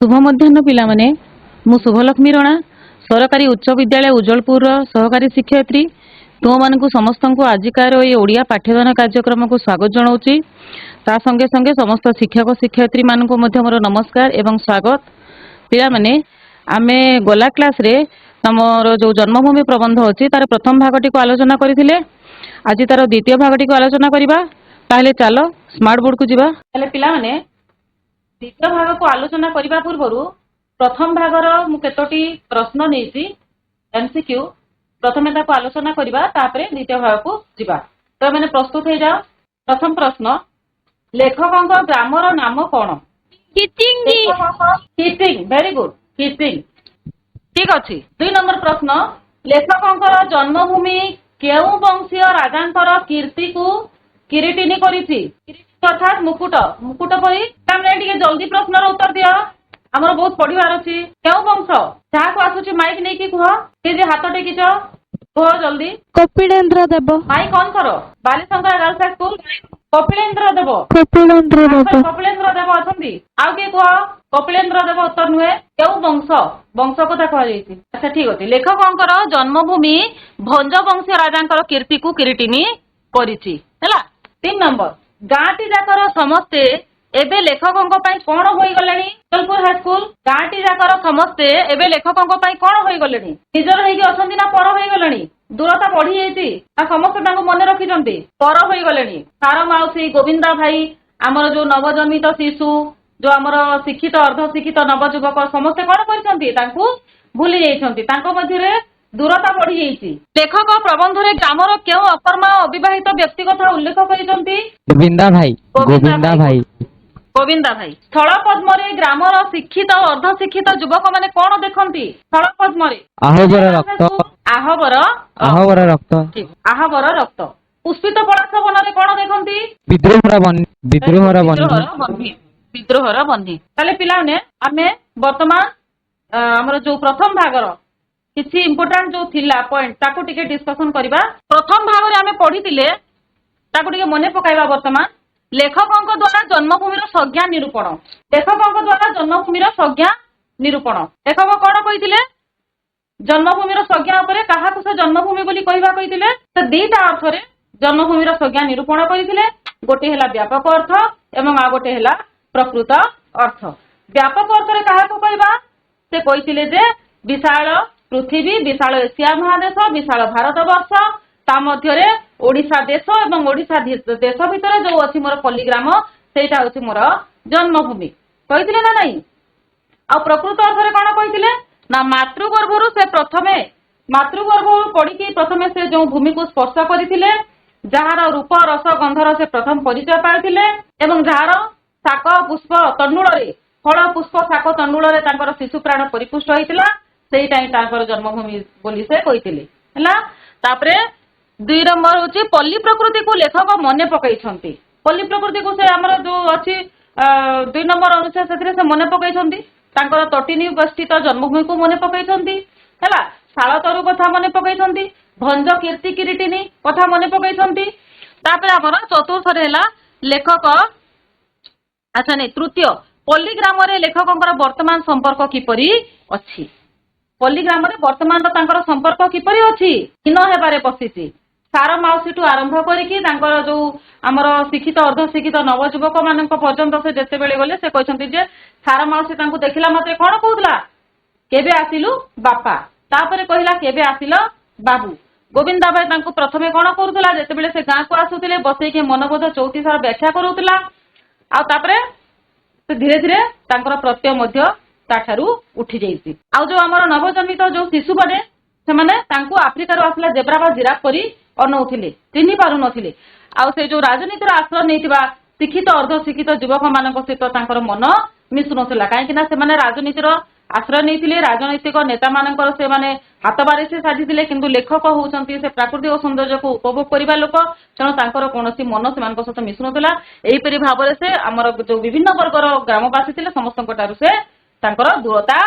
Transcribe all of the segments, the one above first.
शुभ मध्याह्न पिला माने मु शुभलक्ष्मी रणा सरकारी उच्च विद्यालय उज्जवलपुर सहकारी शिक्षयित्री तुम मान समस्त को आजिकार ये ओडिया पाठ्यदान कार्यक्रम को स्वागत जनाऊँगी। ता संगे संगे समस्त शिक्षक शिक्षयित्री मान को मोर नमस्कार एवं स्वागत। पिला माने आमे गला क्लास रे तमर जो जन्मभूमि प्रबंध अच्छी तार प्रथम भागटी को आलोचना करथिले। आज तार द्वितीय भागटी को आलोचना करबा। ताहले चलो स्मार्ट बोर्ड को जीवा। ताहले पिला माने द्वितीय भाग को आलोचना करने पूर्व प्रथम भागर मु केतोटी प्रश्न नहीं एमसीक्यू प्रथम आलोचना करबा तापरे द्वितीय भाग को जीवा। तो मैंने प्रस्तुत हो जाओ। प्रथम प्रश्न लेखक ग्रामर नाम कौन? किटिंग। वेरी गुड किटिंग ठीक अच्छी। 2 नंबर प्रश्न लेखक जन्मभूमि केउ वंशीय राजा कीर्ति को किरीटिनी करिछि? अर्थात मुकुट मुकुट परी टे जल्दी प्रश्न उत्तर दिया आमर बहुत पढ़वार अच्छी। क्यों वंश जहाँ को आसुची माइक नहीं कि कह जे हाथ टेकिच कह जल्दी। कपिलेन्द्र देव। माइक कौन कर बालीशंकर गर्ल्स हाई स्कूल कपिलेन्द्र देव। कपिलेन्द्र देव अच्छी आउ किए कह कपिलेन्द्र देव उत्तर नुहे क्यों वंश वंश कथा कह। अच्छा ठीक अच्छे। लेखक जन्मभूमि भंज वंशीय राजा कीर्ति को किरीटिनी करिछि हैला। 3 नंबर गाँटी जाकर समस्ते एबे लेखकों कौन हो गले? उज्जवलपुर हाईस्कूल गाँटी जाकर समस्ते एबे लेखकों कौन हो गले? निजर होगी ना पर हो गले? दूरता बढ़ी जाती ना समस्ते मन रखिंट पर हो गले? सार माउसी गोविंदा भाई आमर जो नवजन्मित शिशु जो आमर शिक्षित अर्धशिक्षित नवजुवक समस्ते कौन कर भूली जाइए दूरता बढ़ी जाइए। लेखक प्रबंध रे ग्रामर क्यों अकर्मा अविवाहित व्यक्ति कथा उल्लेख करिसंती? गोविंदा भाई। गोविंदा भाई। स्थल पद्म ग्रामर शिक्षित और अर्धशिक्षित युवक माने कौन देखती? स्थल पद्म आहबर रक्त। आहबर रक्त। पुष्पित पलाश वन कौन देखती? विद्रोहर बंधी। ताले पिला ने आमे वर्तमान हमर जो प्रथम भागर किसी इम्पोर्टाट जो थिला पॉइंट ताको टिके डिस्कशन करबा। प्रथम भाग रे आमे पढ़ितिले ताको टिके मने पकाइबा। वर्तमान लेखकों द्वारा जन्मभूमि संज्ञा निरूपण। लेखकों द्वारा जन्मभूमि संज्ञा निरूपण लेखक कौन कही जन्मभूमि संज्ञा उपरे काहाकु से जन्मभूमि बोली कहबा कहितिले? तो 2टा अर्थ रे जन्मभूमि संज्ञा निरूपण करितिले। गोटे हैला व्यापक अर्थ एवं आ गोटे हैला प्रकृत अर्थ। व्यापक अर्थ रे काहाकु कहबा? से कहितिले जे विशाल पृथ्वी विशाल एशिया महादेश विशाल भारत वर्ष ता मध्य ओडिशा देश एवं ओडिशा देश भितर जो अच्छी मोर पल्लीग्राम सेटा होछि मोर जन्मभूमि कहितिले ना नहीं? आ प्रकृत अर्थ रे कोन कहितिले ना मातृगर्भरु से प्रथमे मातृगर्भ पड़ी प्रथमे से जो भूमि को स्पर्श करथिले जहार रूप रस गंधर से प्रथम परिचय पाइथिले एवं जहार शाक पुष्प तंडुल रे फल पुष्प शाक तंडुल रे तांकर शिशु प्राण परिपुष्ट होइतिला जन्मभूमि बोली से कही। 2 नंबर हूँ पल्ली प्रकृति को लेखक मने पकई। पल्ली प्रकृति को से आमर जो अच्छी 2 नंबर अनुच्छेद से मने पकई तटिनी स्थित जन्मभूमि को मने पकई है। शाल तरु कथा मने पकई भंज कीर्ति किरीटिनी कथा मने पकई। आमर चतुर्थ लेखक अच्छा नहीं तृतीय पल्लीग्राम लेखकों वर्तमान संपर्क किपरि अछि? पल्लीग्राम वर्तमान संपर्क किपरि अछि? हीन हेबारे पशिछि। सार माउसी टू आरंभ करिकी जो आमर शिक्षित अर्धशिक्षित नवजुवक मान पर्यंत से जेते बेले गले से कहते जे सार माउसी देखला मात्रे कौन कहूला केबे आसिलु बापा तापरे कहला केबे आसिल बाबू। गोविंदा भाई प्रथमे कौन करूला जेते बेले से गाँ को आसुतिले बसैके मनोबोध 34 व्याख्या करूला आ तापरे धीरे धीरे प्रत्यय मध्य ताठारू उठी जाइए। आउ जो आमर नवजन्मित जो शिशु बने से आफ्रिकार आसला जेब्रा बा जिराफ परी अनौथिले चिन्हि पारु नथिले। आउ से जो राजनीतिर आश्रय नैतिबा शिक्षित अर्धशिक्षित युवक मान सहित मन मिशु नथिला काहेकि ना से राजनीतिर आश्रय नैतिले राजनैतिक नेता मानकर से माने हाथ बारे से साजिथिले किंतु लेखक होउछंती से प्राकृतिक सौंदर्य को उपभोग करिबा लोक तेणु तांकर कोनोसी मन सेमानक सहित मिशु नथिला। एही परि भाबरे से आमर जो विभिन्न वर्गर ग्रामवासी थिले समस्तक ठारू से तांकर दूरता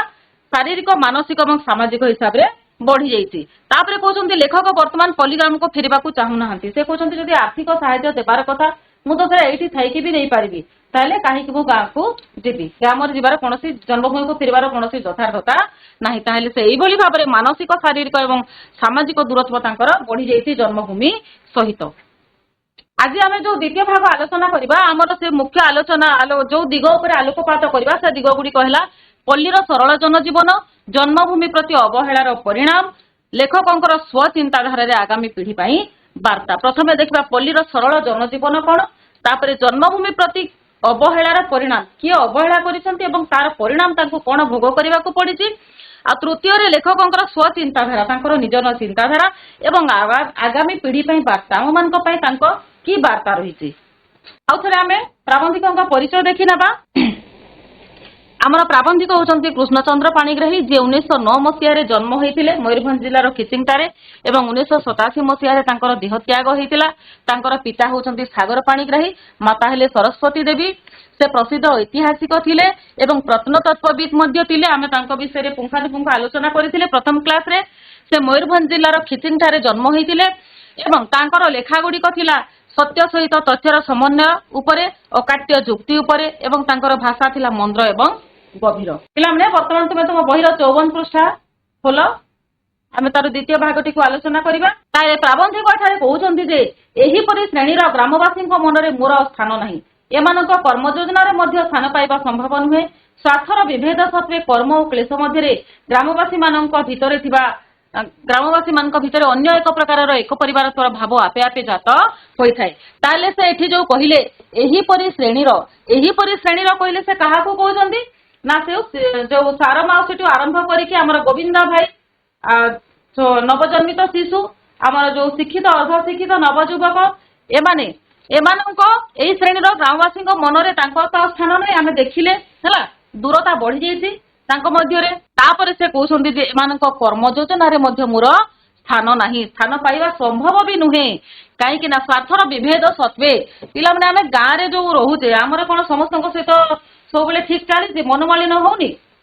शारीरिक मानसिक और सामाजिक हिसाब से बढ़ी जाइए। कहते लेखक वर्तमान पल्लीग्राम को फेरवा चाहूना से कहते जदि आर्थिक साहाय्य देवार कथा ମୁଁ ତ ସେଟା ଏଇଠି ଥାଇକି ବି ନେଇପାରିବି, ତାହେଲେ କାହିଁକି ମୁଁ ଗାଁକୁ ଯିବି? ଗ୍ରାମରେ ଯିବାର କୌଣସି ଜନ୍ମଭୂମିକୁ ଫେରିବାର କୌଣସି ଯଥାର୍ଥତା ନାହିଁ। ତାହେଲେ ସେ ଏଇଭଳି ଭାବରେ ମାନସିକ, ଶାରୀରିକ ଏବଂ ସାମାଜିକ ଦୂରତ୍ୱ ତାଙ୍କର ବଢିଯାଇଛି ଜନ୍ମଭୂମି ସହିତ। ଆଜି ଆମେ ଯୋଉ ଦ୍ୱିତୀୟ ଭାଗ ଆଲୋଚନା କରିବା, ଆମର ସେ ମୁଖ୍ୟ ଆଲୋଚନା ଯୋଉ ଦିଗ ଉପରେ ଆଲୋକପାତ କରିବା, ସେ ଦିଗ ଗୁଡିକ ହେଲା ପଲ୍ଲୀର ସରଳ ଜନଜୀବନ, ଜନ୍ମଭୂମି ପ୍ରତି ଅବହେଳାର ପରିଣାମ, ଲେଖକଙ୍କର ସ୍ୱଚିନ୍ତାଧାରାରେ ଆଗାମୀ ପିଢି ପାଇଁ ବାର୍ତ୍ତା। ପ୍ରଥମେ ଦେଖିବା ପଲ୍ଲୀର ସରଳ ଜନଜୀବନ କଣ, ତାପରେ ଜନ୍ମଭୂମି ପ୍ରତି ଅବହେଳାର ପରିଣାମ, କିଏ ଅବହେଳା କରିଛନ୍ତି ଏବଂ ତାର ପରିଣାମ ତାଙ୍କୁ କଣ ଭୋଗ କରିବାକୁ ପଡିଛି, ଆଉ ତୃତୀୟରେ ଲେଖକଙ୍କର ସ୍ୱଚିନ୍ତାଧାରା, ତାଙ୍କର ନିଜର ଚିନ୍ତାଧାରା ଏବଂ ଆଗାମୀ ପିଢି ପାଇଁ ବାର୍ତ୍ତା, ଆମମାନଙ୍କ ପାଇଁ ତାଙ୍କ କି ବାର୍ତ୍ତା ରହିଛି। ଆଉ ଥରେ ଆମେ ପ୍ରାବନ୍ଧିକଙ୍କ ପରିଚୟ ଦେଖି ନେବା। ଆମର ପ୍ରାବନ୍ଧିକ ହେଉଛନ୍ତି କୃଷ୍ଣଚନ୍ଦ୍ର ପାଣିଗ୍ରାହୀ, ଯିଏ 1909 ମସିହାରେ ଜନ୍ମ ହୋଇଥିଲେ ମୟୂରଭଞ୍ଜ ଜିଲ୍ଲାର ଖିଚିଂଟାରେ ଏବଂ 1987 ମସିହାରେ ତାଙ୍କର ଦେହତ୍ୟାଗ ହୋଇଥିଲା। ତାଙ୍କର ପିତା ହେଉଛନ୍ତି ସାଗର ପାଣିଗ୍ରାହୀ, ମାତା ହେଲେ ସରସ୍ୱତୀ ଦେବୀ। ସେ ପ୍ରସିଦ୍ଧ ଐତିହାସିକ ଥିଲେ ଏବଂ ପ୍ରତ୍ନତତ୍ତ୍ୱବିତ୍ ମଧ୍ୟ ଥିଲେ। ଆମେ ତାଙ୍କ ବିଷୟରେ ପୁଙ୍ଖାନୁପୁଙ୍ଖ ଆଲୋଚନା କରିଥିଲେ ପ୍ରଥମ କ୍ଲାସରେ। ସେ ମୟୂରଭଞ୍ଜ ଜିଲ୍ଲାର ଖିଚିଂଟାରେ ଜନ୍ମ ହୋଇଥିଲେ ଏବଂ ତାଙ୍କର ଲେଖା ଗୁଡିକ ଥିଲା ସତ୍ୟ ସହିତ ତଥ୍ୟର ସମନ୍ୱୟ ଉପରେ, ଅକାଟ୍ୟ ଯୁକ୍ତି ଉପରେ ଏବଂ ତାଙ୍କର ଭାଷା ଥିଲା ମନ୍ଦ୍ର ଏବଂ ଗଭୀର। ପିଲାମାନେ ବର୍ତ୍ତମାନ ତୁମେ ତୁମ ବହିର 54 ପୃଷ୍ଠା ଖୋଲ, ଆମେ ତାର ଦ୍ୱିତୀୟ ଭାଗଟିକୁ ଆଲୋଚନା କରିବା। ତାହେଲେ ପ୍ରାବନ୍ଧିକ ଏଠାରେ କହୁଛନ୍ତି ଯେ ଏହିପରି ଶ୍ରେଣୀର ଗ୍ରାମବାସୀଙ୍କ ମନରେ ମୋର ସ୍ଥାନ ନାହିଁ, ଏମାନଙ୍କ କର୍ମ ଯୋଜନାରେ ମଧ୍ୟ ସ୍ଥାନ ପାଇବା ସମ୍ଭବ ନୁହେଁ। ସ୍ୱାର୍ଥର ବିଭେଦ ସତ୍ତ୍ୱେ କର୍ମ ଓ କ୍ଲେଶ ମଧ୍ୟରେ ଗ୍ରାମବାସୀମାନଙ୍କ ଭିତରେ ଅନ୍ୟ ଏକ ପ୍ରକାରର ଏକ ପରିବାରତ୍ୱର ଭାବ ଆପେ ଆପେ ଜାତ ହୋଇଥାଏ। ତାହେଲେ ସେ ଏଠି ଯୋଉ କହିଲେ ଏହିପରି ଶ୍ରେଣୀର କହିଲେ ସେ କାହାକୁ କହୁଛନ୍ତି ନା, ସେ ଯୋଉ ସାର ମାଉସୀଠୁ ଆରମ୍ଭ କରିକି ଆମର ଗୋବିନ୍ଦ ଭାଇ, ନବଜନ୍ମିତ ଶିଶୁ, ଆମର ଯୋଉ ଶିକ୍ଷିତ ଅର୍ଦ୍ଧଶିକ୍ଷିତ ନବଯୁବକ, ଏମାନଙ୍କ ଏଇ ଶ୍ରେଣୀର ଗ୍ରାମବାସୀଙ୍କ ମନରେ ତାଙ୍କ ତ ସ୍ଥାନ ନାହିଁ, ଆମେ ଦେଖିଲେ ହେଲା, ଦୂରତା ବଢିଯାଇଛି ତାଙ୍କ ମଧ୍ୟରେ। ତାପରେ ସେ କହୁଛନ୍ତି ଯେ ଏମାନଙ୍କ କର୍ମ ଯୋଜନାରେ ମଧ୍ୟ ମୋର ସ୍ଥାନ ନାହିଁ, ସ୍ଥାନ ପାଇବା ସମ୍ଭବ ବି ନୁହେଁ। କାହିଁକି ନା ସ୍ୱାର୍ଥର ବିଭେଦ ସତ୍ତ୍ୱେ, ପିଲାମାନେ ଆମେ ଗାଁରେ ଯୋଉ ରହୁଛେ, ଆମର କଣ ସମସ୍ତଙ୍କ ସହିତ ସବୁବେଳେ ଠିକ ଚାଲିଛି? ମନମାଳିନ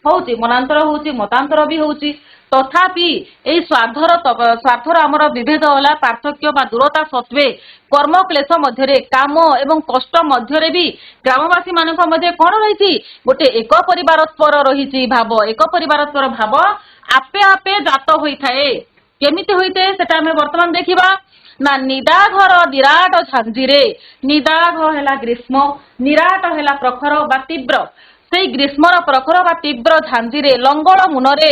ହଉଛି, ମନାନ୍ତର ହଉଛି, ମତାନ୍ତର ବି ହଉଛି। ତଥାପି ଏଇ ସ୍ୱାର୍ଥର ଆମର ବିଭେଦ ହେଲା, ପାର୍ଥକ୍ୟ ବା ଦୂରତା ସତ୍ତ୍ୱେ କର୍ମ କ୍ଲେଶ ମଧ୍ୟରେ, କାମ ଏବଂ କଷ୍ଟ ମଧ୍ୟରେ ବି ଗ୍ରାମବାସୀ ମାନଙ୍କ ମଧ୍ୟରେ କଣ ରହିଛି? ଗୋଟେ ଏକ ପରିବାରତ୍ୱର ରହିଛି ଭାବ। ଏକ ପରିବାରତ୍ୱର ଭାବ ଆପେ ଆପେ ଜାତ ହୋଇଥାଏ। କେମିତି ହୋଇଥାଏ ସେଟା ଆମେ ବର୍ତ୍ତମାନ ଦେଖିବା। ନା ନିଦାଘର ନିରାଟ ଝାଞ୍ଜିରେ, ନିଦାଘ ହେଲା ଗ୍ରୀଷ୍ମ, ନିରାଟ ହେଲା ପ୍ରଖର ବା ତୀବ୍ର। ସେଇ ଗ୍ରୀଷ୍ମର ପ୍ରଖର ବା ତୀବ୍ର ଝାଞ୍ଜିରେ ଲଙ୍ଗଳ ମୁନରେ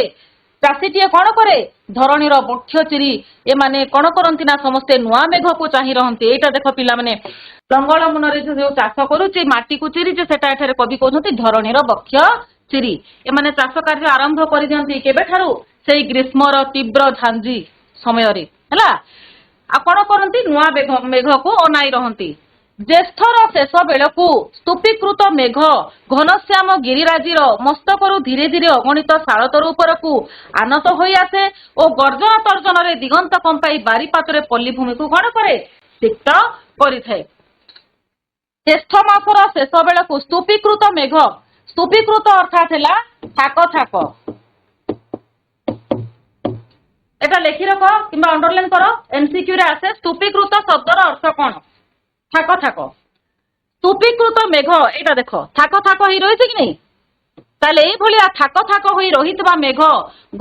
ଚାଷୀଟିଏ କଣ କରେ? ଧରଣୀର ବକ୍ଷ ଚିରି ଏମାନେ କଣ କରନ୍ତି ନା ସମସ୍ତେ ନୂଆ ମେଘକୁ ଚାହିଁ ରହନ୍ତି। ଏଇଟା ଦେଖ ପିଲାମାନେ, ଲଙ୍ଗଳ ମୁନରେ ଯୋଉ ଚାଷ କରୁଛି, ମାଟିକୁ ଚିରିଛି, ସେଟା ଏଠାରେ କବି କହୁଛନ୍ତି ଧରଣୀର ବକ୍ଷ ଚିରି। ଏମାନେ ଚାଷ କାର୍ଯ୍ୟ ଆରମ୍ଭ କରିଦିଅନ୍ତି କେବେଠାରୁ? ସେଇ ଗ୍ରୀଷ୍ମର ତୀବ୍ର ଝାଞ୍ଜି ସମୟରେ ହେଲା। ଆଉ କଣ କରନ୍ତି? ନୂଆ ମେଘକୁ ଅନାଇ ରହନ୍ତି। ଜ୍ୟେଷ୍ଠର ଶେଷ ବେଳକୁ ସ୍ତୂପୀକୃତ ମେଘ ଘନଶ୍ୟାମ ଗିରିରାଜିର ମସ୍ତକରୁ ଧୀରେ ଧୀରେ ଅଗଣିତ ଶାଳତରୁ ଉପରକୁ ଆନତ ହୋଇ ଆସେ ଓ ଗର୍ଜନ ତର୍ଜନରେ ଦିଗନ୍ତ କମ୍ପାଇ ବାରିପାତରେ ପଲ୍ଲୀଭୂମିକୁ କଣ କରେ? ସିକ୍ତ କରିଥାଏ। ଜ୍ୟେଷ୍ଠ ମାସର ଶେଷ ବେଳକୁ ସ୍ତୂପୀକୃତ ମେଘ, ସ୍ତୂପୀକୃତ ଅର୍ଥାତ ହେଲା ଥାକ ଥାକ। এটা লেখি রাখ কিংবা অন্ডরলাইন কর, এমসিকিউ রে আসে। স্তূপীকৃত শব্দর অর্থ কোন? থাক থাক। স্তূপীকৃত মেঘ, এটা দেখো থাক থাক হয়ে রয়েছে কি নেই? তাহলে এইভাবে থাক থাক হয়ে রহিথিবা মেঘ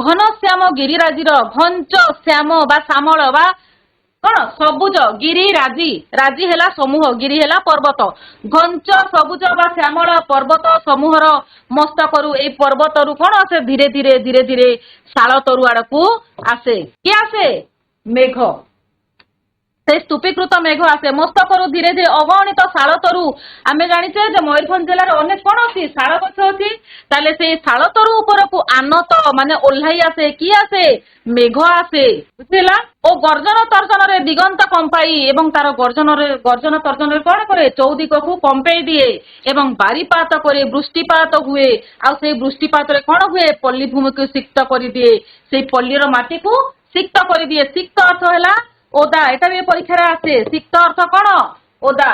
ঘন শ্যাম গিরিরাজির, ঘঞ্চ শ্যাম বা শ্যামল বা কোন সবুজ, গিরি রাজি, রাজি হেলা সমূহ, গিরি হেলা পর্বত, ঘঞ্চ সবুজ বা শ্যামল পর্বত সমূহর মস্তকরু, এই পর্বতরু কোন আসে? ধীরে ধীরে ধীরে ধীরে শাল তরু আড়কু আসে। কি আসে? মেঘ। সেই স্তূপীকৃত মেঘ আসে মস্তকরু ধীরে ধীরে অগণিত শাল তরু। আমি জানিছে যে ময়ূরভঞ্জ জেলার অনেক কোন আছে? শাল গছ আছে। তাহলে সেই শাল তরু উপরকু আনত মানে ওহ্লাই আসে। কি আসে? মেঘ আসে। বুঝলা? ও গর্জন তর্জনরে দিগন্ত কম্পাই, এবং তার গর্জন তর্জনরে কোন করে? চৌদিককু কম্পাই দিয়ে এবং বারিপাত করে বৃষ্টিপাত হুয়ে। আর সেই বৃষ্টিপাতরে কোন হুয়ে? পল্লীভূমিকে সিক্ত করে দিয়ে, সেই পল্লীর মাটিকু সিক্ত করে দিয়ে। সিক্ত অর্থ হেলা ওদা। এটা বি পরীক্ষায় আসে। সিক্ত অর্থ কোন? ওদা।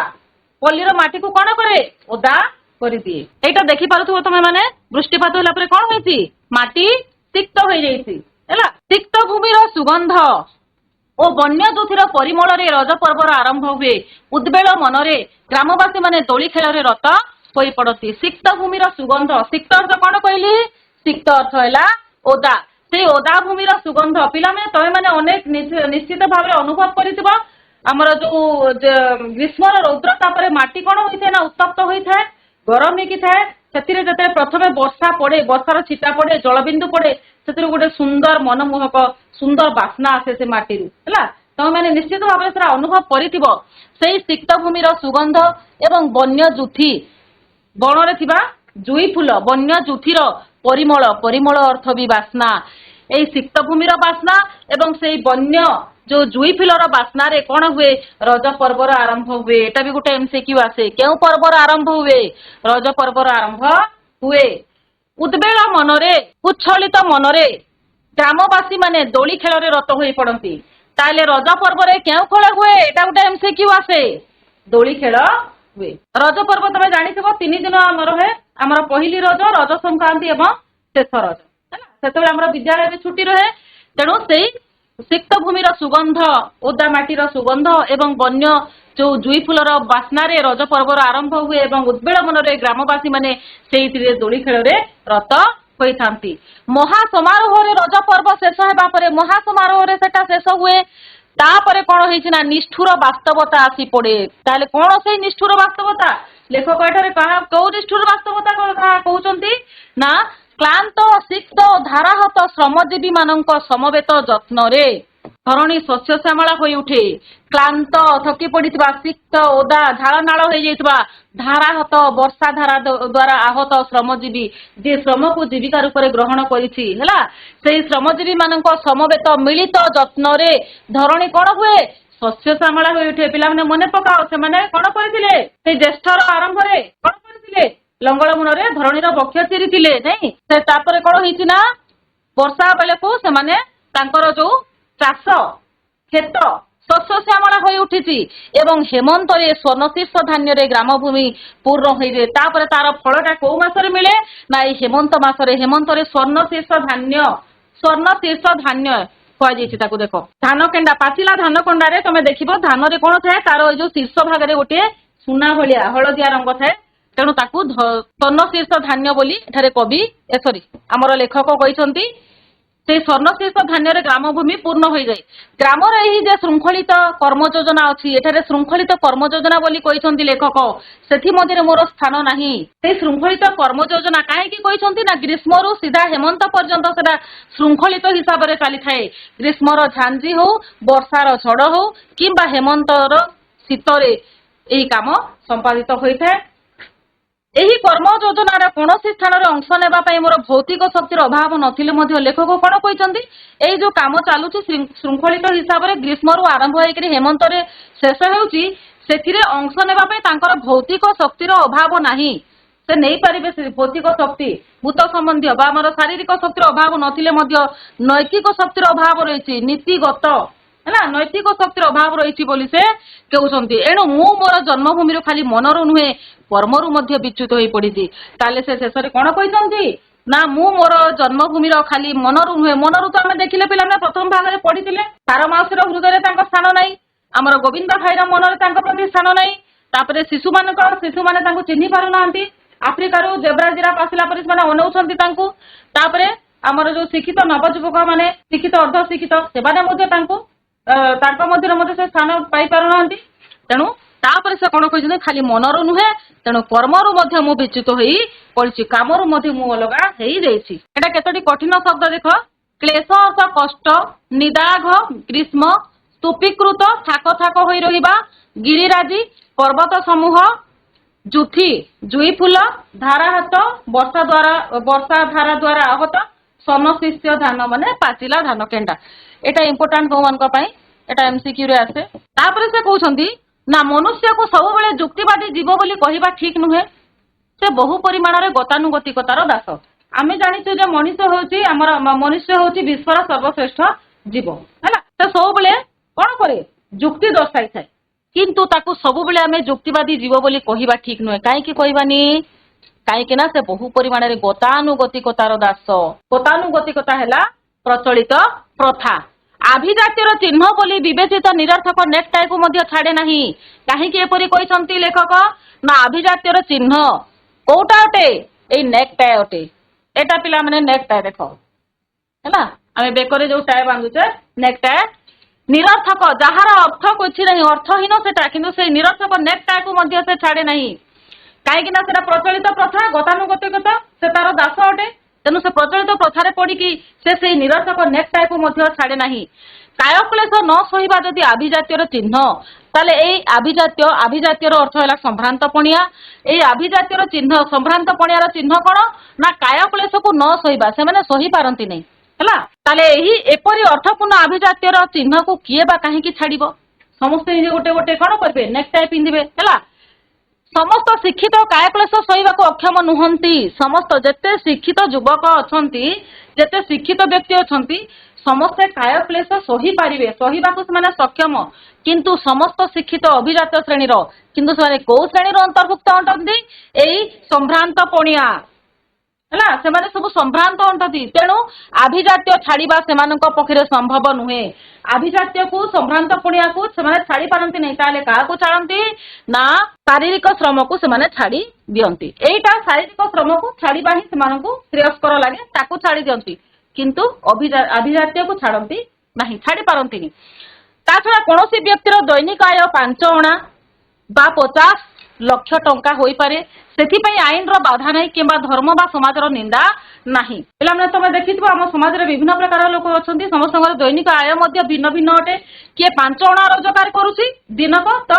পল্লীর মাটিকু কোন করে? ওদা করে দিয়ে। এইটা দেখি পারুথিব তুমি মানে, বৃষ্টিপাত হলা পরে কোন হয়েছি? মাটি সিক্ত হয়ে যাইছি। ହେଲା। ସିକ୍ତ ଭୂମିର ସୁଗନ୍ଧ ଓ ବନ୍ୟ ଦୁଥିର ପରିମଳରେ ରଜ ପର୍ବର ଆରମ୍ଭ ହୁଏ। ଉଦ୍ବେଳ ମନରେ ଗ୍ରାମବାସୀ ମାନେ ଦୋଳି ଖେଳରେ ରତ ହୋଇ ପଡନ୍ତି। ସିକ୍ତ ଭୂମିର ସୁଗନ୍ଧ, ସିକ୍ତ ଅର୍ଥ କଣ କହିଲି? ସିକ୍ତ ଅର୍ଥ ହେଲା ଓଦା। ସେଇ ଓଦା ଭୂମିର ସୁଗନ୍ଧ ପିଲାମାନେ ତମେ ମାନେ ଅନେକ ନିଶ୍ଚିତ ଭାବରେ ଅନୁଭବ କରିଥିବ। ଆମର ଯୋଉ ଗ୍ରୀଷ୍ମର ରୌଦ୍ର ତାପରେ ମାଟି କଣ ହୋଇଥାଏ ନା ଉତ୍ତପ୍ତ ହୋଇଥାଏ, ଗରମ ହେଇକି ଥାଏ। ସେଥିରେ ଯେତେବେଳେ ପ୍ରଥମେ ବର୍ଷା ପଡେ, ବର୍ଷାର ଛିଟା ପଡେ, ଜଳବିନ୍ଦୁ ପଡେ, ସେଥିରୁ ଗୋଟେ ସୁନ୍ଦର ମନମୋହକ ସୁନ୍ଦର ବାସ୍ନା ଆସେ ସେ ମାଟିରୁ ହେଲା। ତମେ ମାନେ ନିଶ୍ଚିତ ଭାବରେ ସେଟା ଅନୁଭବ କରିଥିବ। ସେଇ ସିକ୍ତ ଭୂମିର ସୁଗନ୍ଧ ଏବଂ ବନ୍ୟ ଜୁଥି, ବଣରେ ଥିବା ଜୁଇ ଫୁଲ, ବନ୍ୟ ଜୁଥିର ପରିମଳ, ପରିମଳ ଅର୍ଥ ବି ବାସ୍ନା। ଏଇ ସିକ୍ତ ଭୂମିର ବାସ୍ନା ଏବଂ ସେଇ ବନ୍ୟ ଯୋଉ ଜୁଇ ଫୁଲର ବାସ୍ନାରେ କଣ ହୁଏ? ରଜ ପର୍ବର ଆରମ୍ଭ ହୁଏ। ଏଟା ବି ଗୋଟେ MCQ ଆସେ। କେଉଁ ପର୍ବର ଆରମ୍ଭ ହୁଏ? ରଜ ପର୍ବର ଆରମ୍ଭ ହୁଏ। ଉଦ୍ବେଳ ମନରେ, ଉଚ୍ଛଳିତ ମନରେ ଗ୍ରାମବାସୀ ମାନେ ଦୋଳି ଖେଳରେ ରତ ହୋଇ ପଡନ୍ତି। ତାହେଲେ ରଜ ପର୍ବରେ କେଉଁ ଖେଳ ହୁଏ? ଏଟା ଗୋଟେ MCQ ଆସେ। ଦୋଳି ଖେଳ ହୁଏ। ରଜ ପର୍ବ ତମେ ଜାଣିଥିବ 3 ଦିନ ଆମର ରହେ। ଆମର ପହିଲି ରଜ, ରଜ ସଂକ୍ରାନ୍ତି ଏବଂ ଶେଷ ରଜ ହେଲା। ସେତେବେଳେ ଆମର ବିଦ୍ୟାଳୟ ବି ଛୁଟି ରହେ। ତେଣୁ ସେଇ ସିକ୍ତ ଭୂମିର ସୁଗନ୍ଧ, ଓଦା ମାଟିର ସୁଗନ୍ଧ ଏବଂ ବନ୍ୟ ଯୋଉ ଜୁଇ ଫୁଲର ବାସ୍ନାରେ ରଜ ପର୍ବର ଆରମ୍ଭ ହୁଏ ଏବଂ ଉଦ୍ବେଳ ମନରେ ଗ୍ରାମବାସୀ ମାନେ ସେଇଥିରେ ଦୋଳି ଖେଳରେ ରତ ହୋଇଥାନ୍ତି। ମହାସମାରୋହରେ ରଜ ପର୍ବ ଶେଷ ହେବା ପରେ, ମହାସମାରୋହରେ ସେଟା ଶେଷ ହୁଏ। ତାପରେ କଣ ହେଇଛି ନା ନିଷ୍ଠୁର ବାସ୍ତବତା ଆସି ପଡେ। ତାହେଲେ କଣ ସେଇ ନିଷ୍ଠୁର ବାସ୍ତବତା? ଲେଖକ ଏଠାରେ କୋଉ ନିଷ୍ଠୁର ବାସ୍ତବତା କଥା କହୁଛନ୍ତି ନା କ୍ଳାନ୍ତ, ସିକ୍ତ, ଧାରାହତ ଶ୍ରମଜୀବୀ ମାନଙ୍କ ସମବେତ ଯତ୍ନରେ ଧରଣୀ ଶସ୍ୟ ଶ୍ୟାମଳା ହୋଇ ଉଠେ। କ୍ଳାନ୍ତ, ଥକି ପଡିଥିବା, ସିକ୍ତ, ଓଦା, ଝାଳ ନାଳ ହେଇଯାଇଥିବା, ଧାରାହତ, ବର୍ଷା ଧାରା ଦ୍ଵାରା ଆହତ ଶ୍ରମଜୀବୀ, ଯିଏ ଶ୍ରମକୁ ଜୀବିକା ରୂପରେ ଗ୍ରହଣ କରିଛି ହେଲା। ସେଇ ଶ୍ରମଜୀବୀ ମାନଙ୍କ ସମବେତ ମିଳିତ ଯତ୍ନରେ ଧରଣୀ କଣ ହୁଏ? ଶସ୍ୟ ଶ୍ୟାମଳା ହୋଇ ଉଠେ। ପିଲାମାନେ ମନେ ପକାଅ, ସେମାନେ କଣ କରିଥିଲେ? ସେଇ ଜ୍ୟେଷ୍ଠର ଆରମ୍ଭରେ କଣ କରିଥିଲେ? ଲଙ୍ଗଳ ମୂଳରେ ଧରଣୀର ବକ୍ଷ ଚିରିଥିଲେ ନାଇଁ। ସେ ତାପରେ କଣ ହେଇଛି ନା ବର୍ଷା ବେଳକୁ ସେମାନେ ତାଙ୍କର ଯୋଉ ଚାଷ କ୍ଷେତ ଶସ୍ୟ ଶ୍ୟାମଳା ହୋଇ ଉଠିଛି ଏବଂ ହେମନ୍ତରେ ସ୍ୱର୍ଣ୍ଣଶୀର୍ଷ ଧାନ୍ୟରେ ଗ୍ରାମଭୂମି ପୂର୍ଣ୍ଣ ହୋଇଯାଏ। ତାପରେ ତାର ଫଳଟା କୋଉ ମାସରେ ମିଳେ ନା ଏଇ ହେମନ୍ତ ମାସରେ। ହେମନ୍ତରେ ସ୍ୱର୍ଣ୍ଣଶୀର୍ଷ ଧାନ୍ୟ, ସ୍ୱର୍ଣ୍ଣଶୀର୍ଷ ଧାନ୍ୟ କୁହାଯାଇଛି ତାକୁ। ଦେଖ ଧାନ କେଣ୍ଡା, ପାଚିଲା ଧାନ କଣ୍ଡାରେ ତମେ ଦେଖିବ ଧାନରେ କଣ ଥାଏ? ତାର ଏଇ ଯୋଉ ଶୀର୍ଷ ଭାଗରେ ଗୋଟିଏ ସୁନା ଭଳିଆ ହଳଦିଆ ରଙ୍ଗ ଥାଏ। ତେଣୁ ତାକୁ ସ୍ୱର୍ଣ୍ଣଶୀର୍ଷ ଧାନ୍ୟ ବୋଲି ଏଠାରେ କବି ଆମର ଲେଖକ କହିଛନ୍ତି। ସେଇ ସ୍ୱର୍ଣ୍ଣଶୀର୍ଷ ଧାନ୍ୟରେ ଗ୍ରାମଭୂମି ପୂର୍ଣ୍ଣ ହୋଇଯାଏ। ଗ୍ରାମର ଏହି ଯେ ଶୃଙ୍ଖଳିତ କର୍ମ ଯୋଜନା ଅଛି, ଏଠାରେ ଶୃଙ୍ଖଳିତ କର୍ମ ଯୋଜନା ବୋଲି କହିଛନ୍ତି ଲେଖକ। ସେଥିମଧ୍ୟରେ ମୋର ସ୍ଥାନ ନାହିଁ। ସେଇ ଶୃଙ୍ଖଳିତ କର୍ମ ଯୋଜନା କାହିଁକି କହିଛନ୍ତି ନା ଗ୍ରୀଷ୍ମରୁ ସିଧା ହେମନ୍ତ ପର୍ଯ୍ୟନ୍ତ ସେଟା ଶୃଙ୍ଖଳିତ ହିସାବରେ ଚାଲିଥାଏ। ଗ୍ରୀଷ୍ମର ଝାଞ୍ଜି ହଉ, ବର୍ଷାର ଝଡ଼ ହଉ କିମ୍ବା ହେମନ୍ତର ଶୀତରେ ଏହି କାମ ସମ୍ପାଦିତ ହୋଇଥାଏ। ଏହି କର୍ମ ଯୋଜନାର କୌଣସି ସ୍ଥାନରେ ଅଂଶ ନେବା ପାଇଁ ମୋର ଭୌତିକ ଶକ୍ତିର ଅଭାବ ନଥିଲେ ମଧ୍ୟ ଲେଖକ କଣ କହିଛନ୍ତି? ଏଇ ଯୋଉ କାମ ଚାଲୁଛି ଶୃଙ୍ଖଳିତ ହିସାବରେ ଗ୍ରୀଷ୍ମରୁ ଆରମ୍ଭ ହେଇକରି ହେମନ୍ତରେ ଶେଷ ହେଉଛି, ସେଥିରେ ଅଂଶ ନେବା ପାଇଁ ତାଙ୍କର ଭୌତିକ ଶକ୍ତିର ଅଭାବ ନାହିଁ। ସେ ନେଇପାରିବେ ସେ ଭୌତିକ ଶକ୍ତି, ଭୂତ ସମ୍ବନ୍ଧୀୟ ବା ଆମର ଶାରୀରିକ ଶକ୍ତିର ଅଭାବ ନଥିଲେ ମଧ୍ୟ ନୈତିକ ଶକ୍ତିର ଅଭାବ ରହିଛି, ନୀତିଗତ ହେଲା ନୈତିକ ଶକ୍ତିର ଅଭାବ ରହିଛି ବୋଲି ସେ କହୁଛନ୍ତି। ଏଣୁ ମୁଁ ମୋର ଜନ୍ମଭୂମିରୁ ଖାଲି ମନରୁ ନୁହେଁ କର୍ମରୁ ମଧ୍ୟ ବିଚ୍ୟୁତ ହୋଇ ପଡିଛି। ତାହେଲେ ସେ ଶେଷରେ କଣ କହିଛନ୍ତି ନା ମୁଁ ମୋର ଜନ୍ମଭୂମିର ଖାଲି ମନରୁ ନୁହେଁ, ମନରୁ ତ ଆମେ ଦେଖିଲେ ପିଲାମାନେ ପ୍ରଥମ ଭାଗରେ ପଢିଥିଲେ ତାର ମାଉସୀର ହୃଦୟରେ ତାଙ୍କ ସ୍ଥାନ ନାହିଁ, ଆମର ଗୋବିନ୍ଦ ଭାଇର ମନରେ ତାଙ୍କ ପ୍ରତି ସ୍ଥାନ ନାହିଁ। ତାପରେ ଶିଶୁମାନେ ତାଙ୍କୁ ଚିହ୍ନି ପାରୁନାହାନ୍ତି। ଆଫ୍ରିକାରୁ ଜେବ୍ରା ଜିରାଫ ଆସିଲା ପରେ ସେମାନେ ଅନଉଛନ୍ତି ତାଙ୍କୁ। ତାପରେ ଆମର ଯୋଉ ଶିକ୍ଷିତ ନବଯୁବକ ମାନେ, ଶିକ୍ଷିତ ଅର୍ଦ୍ଧ ଶିକ୍ଷିତ, ସେମାନେ ମଧ୍ୟ ତାଙ୍କ ମଧ୍ୟରେ ମଧ୍ୟ ସେ ସ୍ଥାନ ପାଇପାରୁନାହାନ୍ତି। ତେଣୁ ତାପରେ ସେ କଣ କହିଛନ୍ତି? ଖାଲି ମନରୁ ନୁହେଁ, ତେଣୁ କର୍ମରୁ ମଧ୍ୟ ମୁଁ ବିଚ୍ୟୁତ ହୋଇ ପଡିଛି, କାମରୁ ମଧ୍ୟ ମୁଁ ଅଲଗା ହେଇଯାଇଛି। ଏଟା କେତୋଟି କଠିନ ଶବ୍ଦ ଦେଖ। କ୍ଲେଶ ଅର୍ଥ କଷ୍ଟ, ନିଦାଘ ଗ୍ରୀଷ୍ମ, ସ୍ତୂପୀକୃତ ଥାକ ଥାକ ହୋଇ ରହିବା, ଗିରିରାଜି ପର୍ବତ ସମୂହ, ଜୁଥି ଜୁଇ ଫୁଲ, ଧାରାହତ ବର୍ଷା ଧାରା ଦ୍ଵାରା ଆହତ, ସ୍ୱର୍ଣ୍ଣଶୀର୍ଷ ଧାନ ମାନେ ପାଚିଲା ଧାନ କେଣ୍ଡା। ଏଟା ଇମ୍ପୋର୍ଟାଣ୍ଟ କୋଉମାନଙ୍କ ପାଇଁ, ଏଟା MCQ ରେ ଆସେ। ତାପରେ ସେ କହୁଛନ୍ତି ନା ମନୁଷ୍ୟକୁ ସବୁବେଳେ ଯୁକ୍ତିବାଦୀ ଜୀବ ବୋଲି କହିବା ଠିକ ନୁହେଁ, ସେ ବହୁ ପରିମାଣରେ ଗତାନୁଗତିକତାର ଦାସ। ଆମେ ଜାଣିଛୁ ଯେ ମନୁଷ୍ୟ ହେଉଛି ବିଶ୍ୱର ସର୍ବଶ୍ରେଷ୍ଠ ଜୀବ ହେଲା। ସେ ସବୁବେଳେ କଣ କରେ? ଯୁକ୍ତି ଦର୍ଶାଇଥାଏ, କିନ୍ତୁ ତାକୁ ସବୁବେଳେ ଆମେ ଯୁକ୍ତିବାଦୀ ଜୀବ ବୋଲି କହିବା ଠିକ ନୁହେଁ। କାହିଁକି କହିବାନି? କାହିଁକି ନା ସେ ବହୁ ପରିମାଣରେ ଗତାନୁଗତିକତାର ଦାସ। ଗତାନୁଗତିକତା ହେଲା ପ୍ରଚଳିତ ପ୍ରଥା। ଆଭିଜାତ୍ୟର ଚିହ୍ନ ବୋଲି ବିବେଚିତ ନିରର୍ଥକ ନେକ୍ଟାଇ କୁ ମଧ୍ୟ ଛାଡେ ନାହିଁ। କାହିଁକି ଏପରି କହିଛନ୍ତି ଲେଖକ? ନା ଆଭିଜାତ୍ୟର ଚିହ୍ନ କୋଉଟା ଅଟେ? ଏଇ ନେକ୍ଟାଇ ଅଟେ। ଏଟା ପିଲାମାନେ ନେକ୍ଟାଇ ଦେଖ ହେଲା, ଆମେ ବେକରେ ଯୋଉ ଟାଏ ବାନ୍ଧୁଛେ ନେକ୍ଟାଇ ନିରର୍ଥକ, ଯାହାର ଅର୍ଥ କିଛି ନାହିଁ, ଅର୍ଥହୀନ ସେଟା, କିନ୍ତୁ ସେଇ ନିରର୍ଥକ ନେକ୍ଟାଇ କୁ ମଧ୍ୟ ସେ ଛାଡେ ନାହିଁ। କାହିଁକି ନା ସେଟା ପ୍ରଚଳିତ ପ୍ରଥା, ଗତାନୁଗତିକତ, ସେ ତାର ଦାସ ଅଟେ। ତେଣୁ ସେ ପ୍ରଚଳିତ ପ୍ରଥାରେ ପଡିକି ସେ ସେଇ ନିରର୍ଥକ ନେକ୍ଟାଇ କୁ ମଧ୍ୟ ଛାଡେ ନାହିଁ। କାୟକ୍ଲେଶ ନ ସହିବା ଯଦି ଆଭିଜାତ୍ୟର ଚିହ୍ନ, ତାହେଲେ ଏଇ ଆଭିଜାତ୍ୟର ଅର୍ଥ ହେଲା ସମ୍ଭ୍ରାନ୍ତ ପଣିଆ। ଏଇ ଆଭିଜାତ୍ୟର ଚିହ୍ନ, ସମ୍ଭ୍ରାନ୍ତ ପଣିଆର ଚିହ୍ନ କଣ? ନା କାୟକ୍ଲେଶକୁ ନ ସହିବା, ସେମାନେ ସହି ପାରନ୍ତି ନାହିଁ ହେଲା। ତାହେଲେ ଏହି ଏପରି ଅର୍ଥପୂର୍ଣ୍ଣ ଆଭିଜାତ୍ୟର ଚିହ୍ନକୁ କିଏ ବା କାହିଁକି ଛାଡିବ? ସମସ୍ତେ ଗୋଟେ ଗୋଟେ କଣ କରିବେ? ନେକ୍ଟାଇ ପିନ୍ଧିବେ ହେଲା। ସମସ୍ତ ଶିକ୍ଷିତ କାୟକ୍ଲେଶ ସହିବାକୁ ଅକ୍ଷମ ନୁହନ୍ତି। ସମସ୍ତ ଯେତେ ଶିକ୍ଷିତ ଯୁବକ ଅଛନ୍ତି, ଯେତେ ଶିକ୍ଷିତ ବ୍ୟକ୍ତି ଅଛନ୍ତି, ସମସ୍ତେ କାୟକ୍ଲେଶ ସହିପାରିବେ, ସହିବାକୁ ସେମାନେ ସକ୍ଷମ। କିନ୍ତୁ ସମସ୍ତ ଶିକ୍ଷିତ ଅଭିଜାତ ଶ୍ରେଣୀର, କିନ୍ତୁ ସେମାନେ କୋଉ ଶ୍ରେଣୀର ଅନ୍ତର୍ଭୁକ୍ତ ଅଟନ୍ତି? ଏଇ ସମ୍ଭ୍ରାନ୍ତ ପଣିଆ ହେଲା। ସେମାନେ ସବୁ ସମ୍ଭ୍ରାନ୍ତ ଅଟନ୍ତି। ତେଣୁ ଆଭିଜାତ୍ୟ ଛାଡିବା ସେମାନଙ୍କ ପକ୍ଷରେ ସମ୍ଭବ ନୁହେଁ। ଆଭିଜାତ୍ୟକୁ, ସମ୍ଭ୍ରାନ୍ତ ପଣିଆକୁ ସେମାନେ ଛାଡି ପାରନ୍ତି ନାହିଁ। ତାହେଲେ କାହାକୁ ଛାଡନ୍ତି? ନା ଶାରୀରିକ ଶ୍ରମକୁ ସେମାନେ ଛାଡି ଦିଅନ୍ତି। ଏଇଟା ଶାରୀରିକ ଶ୍ରମକୁ ଛାଡିବା ହିଁ ସେମାନଙ୍କୁ ଶ୍ରେୟସ୍କର ଲାଗେ, ତାକୁ ଛାଡି ଦିଅନ୍ତି। କିନ୍ତୁ ଆଭିଜାତ୍ୟକୁ ଛାଡନ୍ତି ନାହିଁ, ଛାଡି ପାରନ୍ତିନି। ତା ଛଡା କୌଣସି ବ୍ୟକ୍ତିର ଦୈନିକ ଆୟ 5 ଅଣା ବା 50 ଲକ୍ଷ ଟଙ୍କା ହୋଇପାରେ। ସେଥିପାଇଁ ଆଇନର ବାଧା ନାହିଁ କିମ୍ବା ଧର୍ମ ବା ସମାଜର ନିନ୍ଦା ନାହିଁ। ପିଲାମାନେ ତମେ ଦେଖିଥିବ ଆମ ସମାଜରେ ବିଭିନ୍ନ ପ୍ରକାର ଲୋକ ଅଛନ୍ତି, ସମସ୍ତଙ୍କର ଦୈନିକ ଆୟ ମଧ୍ୟ ଭିନ୍ନ ଭିନ୍ନ ଅଟେ। କିଏ 5 ଅଣା ରୋଜଗାର କରୁଛି ଦିନକ, ତ